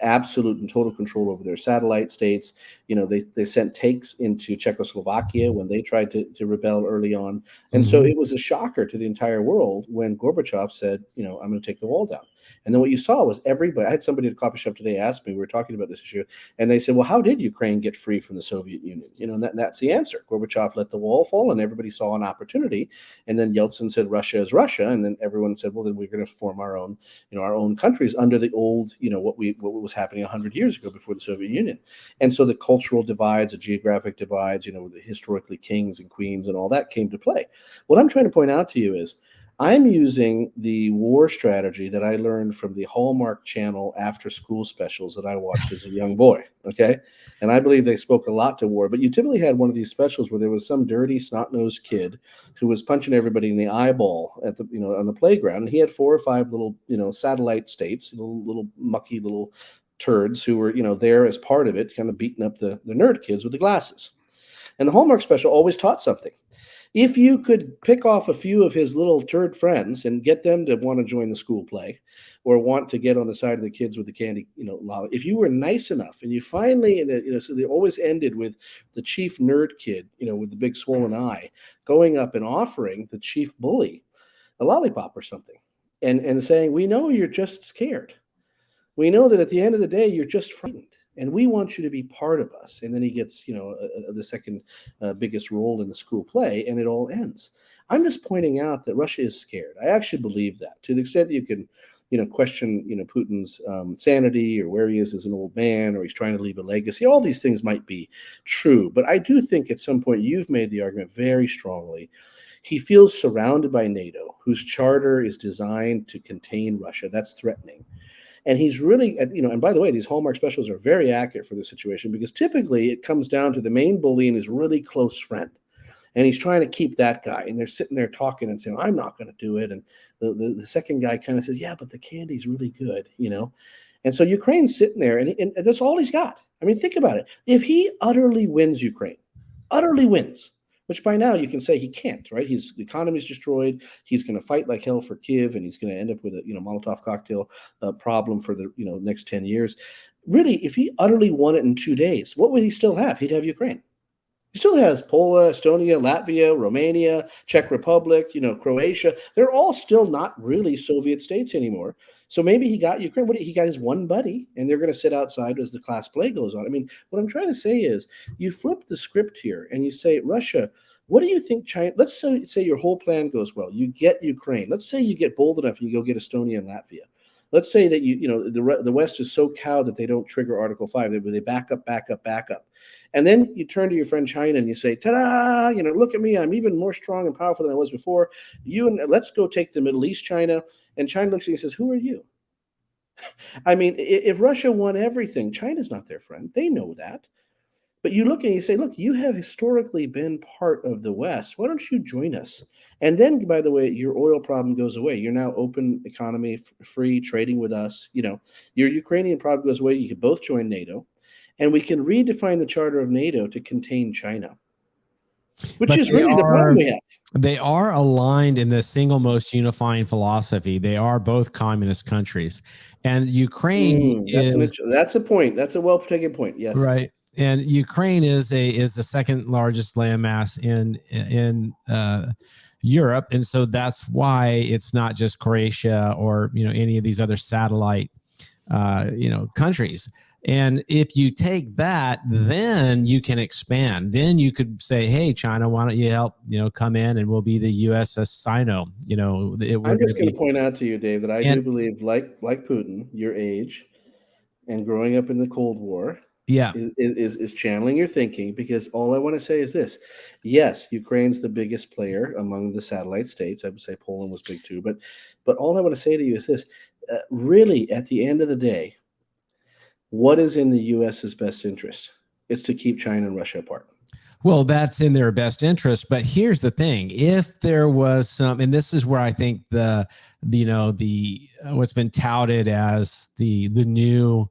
absolute and total control over their satellite states. They sent tanks into Czechoslovakia when they tried to rebel early on. And so it was a shocker to the entire world when Gorbachev said, I'm going to take the wall down. And then what you saw was everybody. I had somebody at a coffee shop today ask me, we were talking about this issue, and they said, well, how did Ukraine get free from the Soviet Union? And that's the answer. Gorbachev let the wall fall, and everybody saw an opportunity. And then Yeltsin said, Russia is Russia. And then everyone said, well, then we're going to form our own, our own countries under the old, what was happening 100 years ago before the Soviet Union. And so the cultural divides, the geographic divides, the historically kings and queens and all that came to play. What I'm trying to point out to you is I'm using the war strategy that I learned from the Hallmark Channel after school specials that I watched as a young boy. Okay. And I believe they spoke a lot to war, but you typically had one of these specials where there was some dirty snot-nosed kid who was punching everybody in the eyeball at the, on the playground. And he had 4 or 5 little, satellite states, little mucky little turds who were, there as part of it, kind of beating up the nerd kids with the glasses. And the Hallmark special always taught something. If you could pick off a few of his little turd friends and get them to want to join the school play or want to get on the side of the kids with the candy, if you were nice enough and you finally, so they always ended with the chief nerd kid, with the big swollen eye going up and offering the chief bully a lollipop or something and saying, we know you're just scared. We know that at the end of the day, you're just frightened. And we want you to be part of us. And then he gets, the second biggest role in the school play, and it all ends. I'm just pointing out that Russia is scared. I actually believe that, to the extent that you can, question, Putin's sanity, or where he is as an old man, or he's trying to leave a legacy. All these things might be true. But I do think at some point you've made the argument very strongly. He feels surrounded by NATO, whose charter is designed to contain Russia. That's threatening. And he's really, and by the way, these Hallmark specials are very accurate for this situation, because typically it comes down to the main bully and his really close friend. And he's trying to keep that guy. And they're sitting there talking and saying, I'm not going to do it. And the second guy kind of says, yeah, but the candy's really good, And so Ukraine's sitting there, and that's all he's got. I mean, think about it. If he utterly wins Ukraine, which by now you can say he can't, right? The economy's destroyed. He's going to fight like hell for Kyiv, and he's going to end up with a Molotov cocktail problem for the next 10 years. Really, if he utterly won it in 2 days, what would he still have? He'd have Ukraine. He still has Poland, Estonia, Latvia, Romania, Czech Republic, Croatia. They're all still not really Soviet states anymore. So maybe he got Ukraine. He got his one buddy, and they're going to sit outside as the class play goes on. I mean, what I'm trying to say is, you flip the script here and you say, Russia, what do you think China? Let's say your whole plan goes well. You get Ukraine. Let's say you get bold enough and you go get Estonia and Latvia. Let's say that the West is so cowed that they don't trigger Article 5. They back up, back up, back up. And then you turn to your friend China and you say, ta-da, look at me. I'm even more strong and powerful than I was before. Let's go take the Middle East, China. And China looks at you and says, who are you? I mean, if Russia won everything, China's not their friend. They know that. But you look and you say, look, you have historically been part of the West. Why don't you join us? And then, by the way, your oil problem goes away. You're now open economy, free trading with us. Your Ukrainian problem goes away. You can both join NATO. And we can redefine the charter of NATO to contain China, which is really the problem we have. They are aligned in the single most unifying philosophy. They are both communist countries. And Ukraine that's a point. That's a well-taken point. Yes. Right. And Ukraine is the second largest landmass in Europe, and so that's why it's not just Croatia or any of these other satellite countries. And if you take that, then you can expand. Then you could say, "Hey, China, why don't you help? Come in, and we'll be the USS Sino." I'm just going to point out to you, Dave, that I do believe, like Putin, your age, and growing up in the Cold War. Yeah, is channeling your thinking, because all I want to say is this. Yes, Ukraine's the biggest player among the satellite states. I would say Poland was big too, but all I want to say to you is this. Really, at the end of the day, what is in the U.S.'s best interest? It's to keep China and Russia apart. Well, that's in their best interest. But here's the thing. If there was some, and this is where I think the what's been touted as the new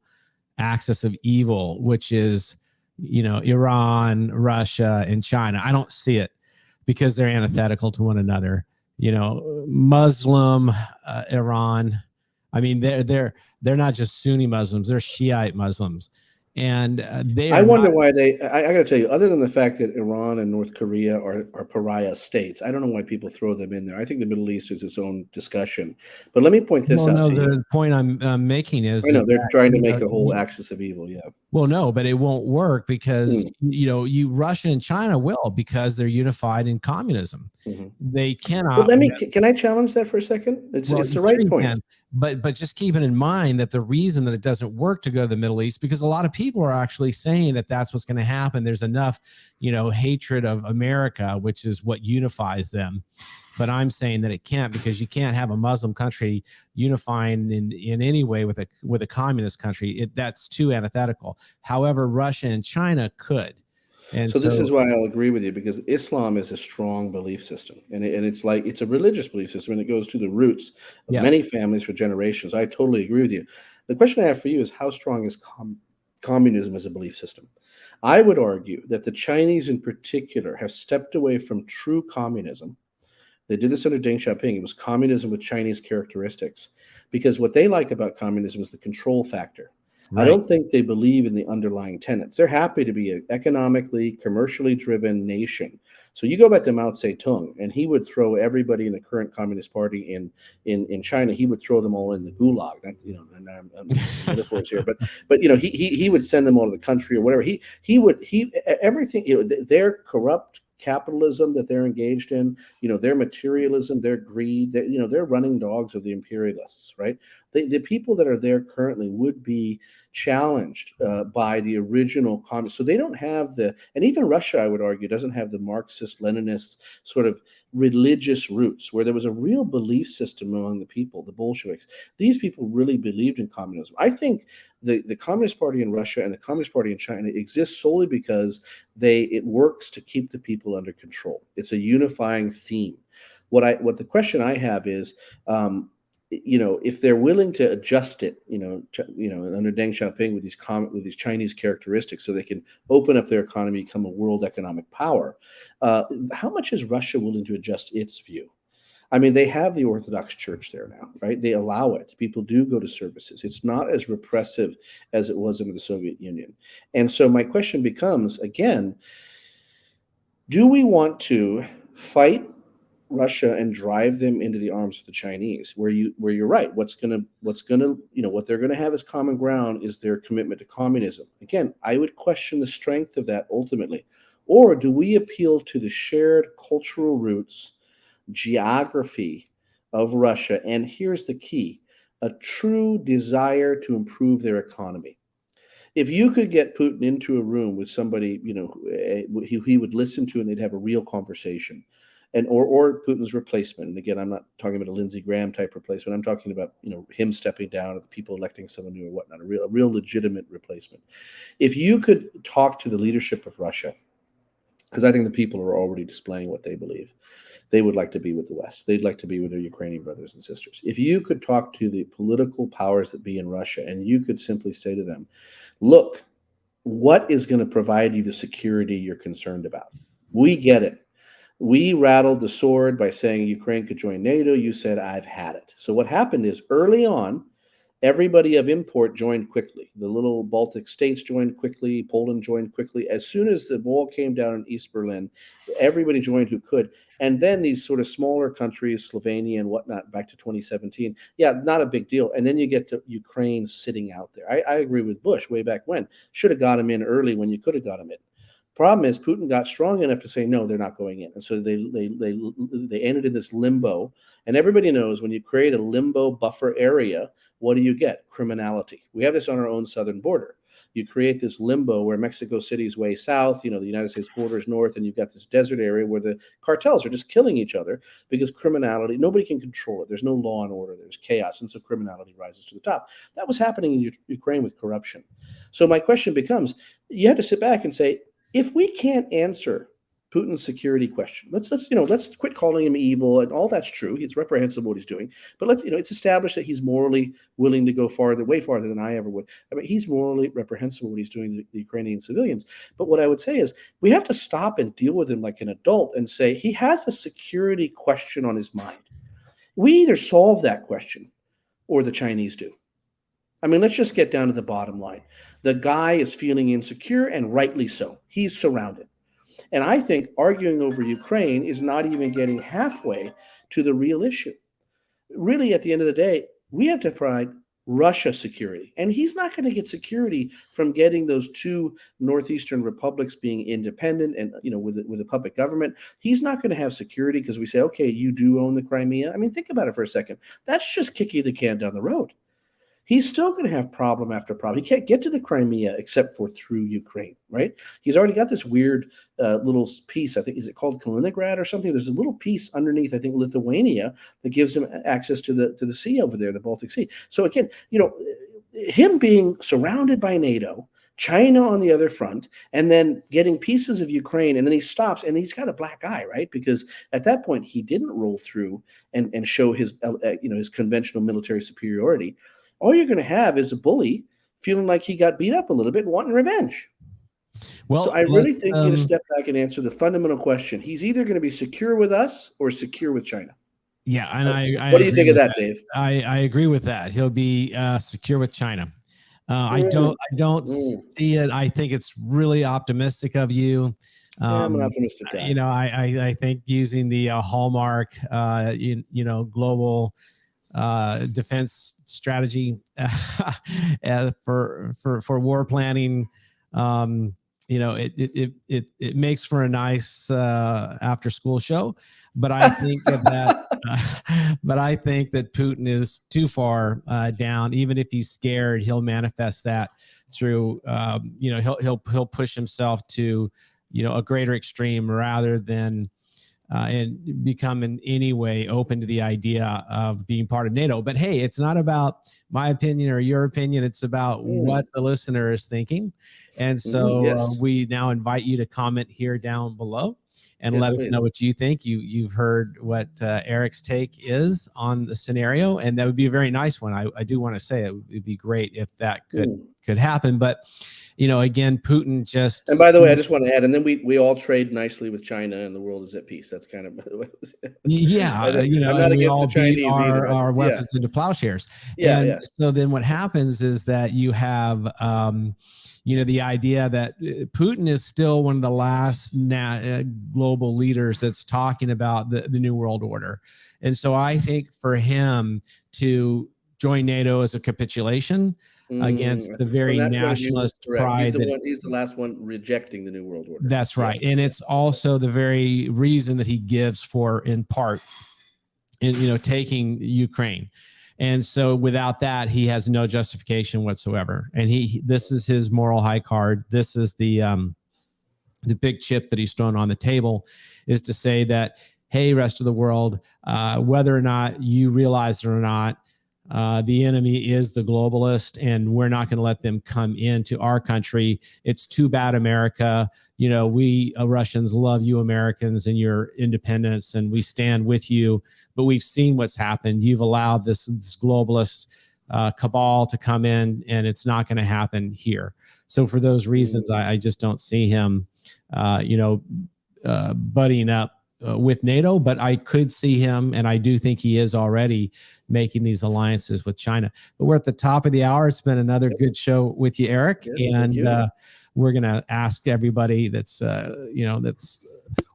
axis of evil, which is, Iran, Russia, and China. I don't see it because they're antithetical to one another. Muslim, Iran. I mean, they're not just Sunni Muslims; they're Shiite Muslims, and I wonder why they. I got to tell you, other than the fact that Iran and North Korea are pariah states, I don't know why people throw them in there. I think the Middle East is its own discussion. But let me point this out. No, the point I'm making is, I know they're trying to make a whole axis of evil. Yeah. Well, no, but it won't work because Russia and China will, because they're unified in communism. Mm-hmm. They cannot. But can I challenge that for a second? It's the right point. But just keeping in mind that the reason that it doesn't work to go to the Middle East, because a lot of people are actually saying that that's what's going to happen. There's enough, hatred of America, which is what unifies them. But I'm saying that it can't, because you can't have a Muslim country unifying in any way with a communist country. That's too antithetical. However, Russia and China could. And so this is why I'll agree with you, because Islam is a strong belief system, and it's a religious belief system, and it goes to the roots of many families for generations. I totally agree with you. The question I have for you is, how strong is communism as a belief system? I would argue that the Chinese in particular have stepped away from true communism. They did this under Deng Xiaoping. It was communism with Chinese characteristics, because what they like about communism is the control factor. Right. I don't think they believe in the underlying tenets. They're happy to be an economically, commercially driven nation. So you go back to Mao Zedong, and he would throw everybody in the current Communist Party in China. He would throw them all in the gulag. And I'm metaphors here, but he would send them all to the country or whatever. Everything. They're corrupt capitalism that they're engaged in, their materialism, their greed, they're running dogs of the imperialists, right? The people that are there currently would be challenged by the original communists. So they don't have and even Russia, I would argue, doesn't have the Marxist, Leninist sort of religious roots, where there was a real belief system among the people, the Bolsheviks. These people really believed in communism. I think the Communist Party in Russia and the Communist Party in China exist solely because it works to keep the people under control. It's a unifying theme. What the question I have is, if they're willing to adjust it, under Deng Xiaoping with these Chinese characteristics, so they can open up their economy, become a world economic power, how much is Russia willing to adjust its view? I mean, they have the Orthodox Church there now, right? They allow it. People do go to services. It's not as repressive as it was under the Soviet Union. And so my question becomes, again, Do we want to fight Russia and drive them into the arms of the Chinese? Where you're right. What they're gonna have as common ground is their commitment to communism. Again, I would question the strength of that ultimately. Or do we appeal to the shared cultural roots, geography of Russia? And here's the key: a true desire to improve their economy. If you could get Putin into a room with somebody, he would listen to, and they'd have a real conversation, and or Putin's replacement. And again, I'm not talking about a Lindsey Graham type replacement. I'm talking about him stepping down, or the people electing someone new or whatnot, a real legitimate replacement. If you could talk to the leadership of Russia, because I think the people are already displaying what they believe. They would like to be with the West. They'd like to be with their Ukrainian brothers and sisters. If you could talk to the political powers that be in Russia, and you could simply say to them, look, what is going to provide you the security you're concerned about? We get it. We rattled the sword by saying Ukraine could join NATO. You said, I've had it. So what happened is early on, everybody of import joined quickly. The little Baltic states joined quickly. Poland joined quickly. As soon as the wall came down in East Berlin, everybody joined who could. And then these sort of smaller countries, Slovenia and whatnot, back to 2017. Yeah, not a big deal. And then you get to Ukraine sitting out there. I agree with Bush way back when. Should have got him in early when you could have got him in. Problem is, Putin got strong enough to say, no, they're not going in. And so they ended in this limbo. And everybody knows when you create a limbo buffer area, what do you get? Criminality. We have this on our own southern border. You create this limbo where Mexico City's way south, the United States border is north, and you've got this desert area where the cartels are just killing each other because criminality, nobody can control it. There's no law and order. There's chaos. And so criminality rises to the top. That was happening in Ukraine with corruption. So my question becomes, you have to sit back and say, if we can't answer Putin's security question, let's quit calling him evil, and all that's true. It's reprehensible what he's doing, but it's established that he's morally willing to go farther, way farther than I ever would. I mean, he's morally reprehensible what he's doing to the Ukrainian civilians. But what I would say is we have to stop and deal with him like an adult and say he has a security question on his mind. We either solve that question or the Chinese do. I mean, let's just get down to the bottom line. The guy is feeling insecure, and rightly so. He's surrounded. And I think arguing over Ukraine is not even getting halfway to the real issue. Really, at the end of the day, we have to provide Russia security. And he's not going to get security from getting those two northeastern republics being independent and, with a puppet government. He's not going to have security because we say, okay, you do own the Crimea. I mean, think about it for a second. That's just kicking the can down the road. He's still going to have problem after problem. He can't get to the Crimea except for through Ukraine, right? He's already got this weird little piece. I think, is it called Kaliningrad or something? There's a little piece underneath, I think, Lithuania that gives him access to the sea over there, the Baltic Sea. So again, him being surrounded by NATO, China on the other front, and then getting pieces of Ukraine, and then he stops, and he's got a black eye, right? Because at that point, he didn't roll through and show his his conventional military superiority. All you're going to have is a bully feeling like he got beat up a little bit and wanting revenge. Well, so I really think you need to step back and answer the fundamental question. He's either going to be secure with us or secure with China. Yeah, and what do you think of that, Dave? I agree with that. He'll be secure with China. I don't see it. I think it's really optimistic of you. I'm an optimistic guy. I think using the hallmark, global defense strategy for war planning. It makes for a nice after school show, but I think that Putin is too far down. Even if he's scared, he'll manifest that through he'll push himself to a greater extreme rather than and become in any way open to the idea of being part of NATO. But hey, it's not about my opinion or your opinion. It's about what the listener is thinking. And so we now invite you to comment here down below and let us know what you think. You've heard what Eric's take is on the scenario, and that would be a very nice one. I do want to say it would be great if that could happen. But again, Putin just. And by the way, I just want to add, and then we all trade nicely with China, and the world is at peace. That's kind of. Yeah, I'm not against the Chinese either. Our weapons into plowshares. So then what happens is that you have the idea that Putin is still one of the last global leaders that's talking about the New World Order. And so I think for him to join NATO as a capitulation against the very nationalist pride. He's the last one rejecting the New World Order. That's right. And it's also the very reason that he gives for, in part, in, taking Ukraine. And so without that, he has no justification whatsoever. And this is his moral high card. This is the big chip that he's thrown on the table, is to say that, hey, rest of the world, whether or not you realize it or not, the enemy is the globalist, and we're not going to let them come into our country. It's too bad, America. We Russians love you Americans and your independence, and we stand with you. But we've seen what's happened. You've allowed this globalist cabal to come in, and it's not going to happen here. So for those reasons, I just don't see him, buddying up with NATO, but I could see him, and I do think he is already making these alliances with China. But we're at the top of the hour. It's been another good show with you, Eric. Yes, and we're going to ask everybody that's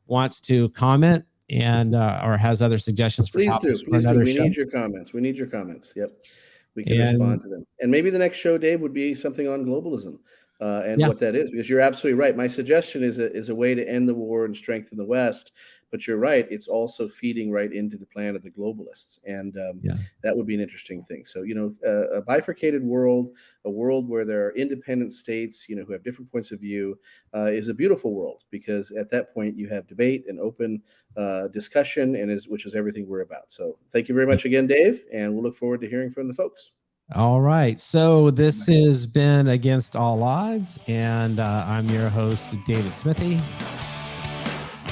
wants to comment and or has other suggestions for topics for another show. We need your comments. We need your comments. Yep, we can respond to them. And maybe the next show, Dave, would be something on globalism. What that is, because you're absolutely right. My suggestion is a way to end the war and strengthen the West. But you're right; it's also feeding right into the plan of the globalists, and that would be an interesting thing. So, a bifurcated world, a world where there are independent states, who have different points of view, is a beautiful world, because at that point you have debate and open discussion, which is everything we're about. So, thank you very much again, Dave, and we'll look forward to hearing from the folks. All right. So this has been Against All Odds, and I'm your host, David Smithy.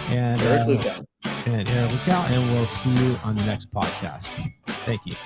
And Eric Lukow. And we'll see you on the next podcast. Thank you.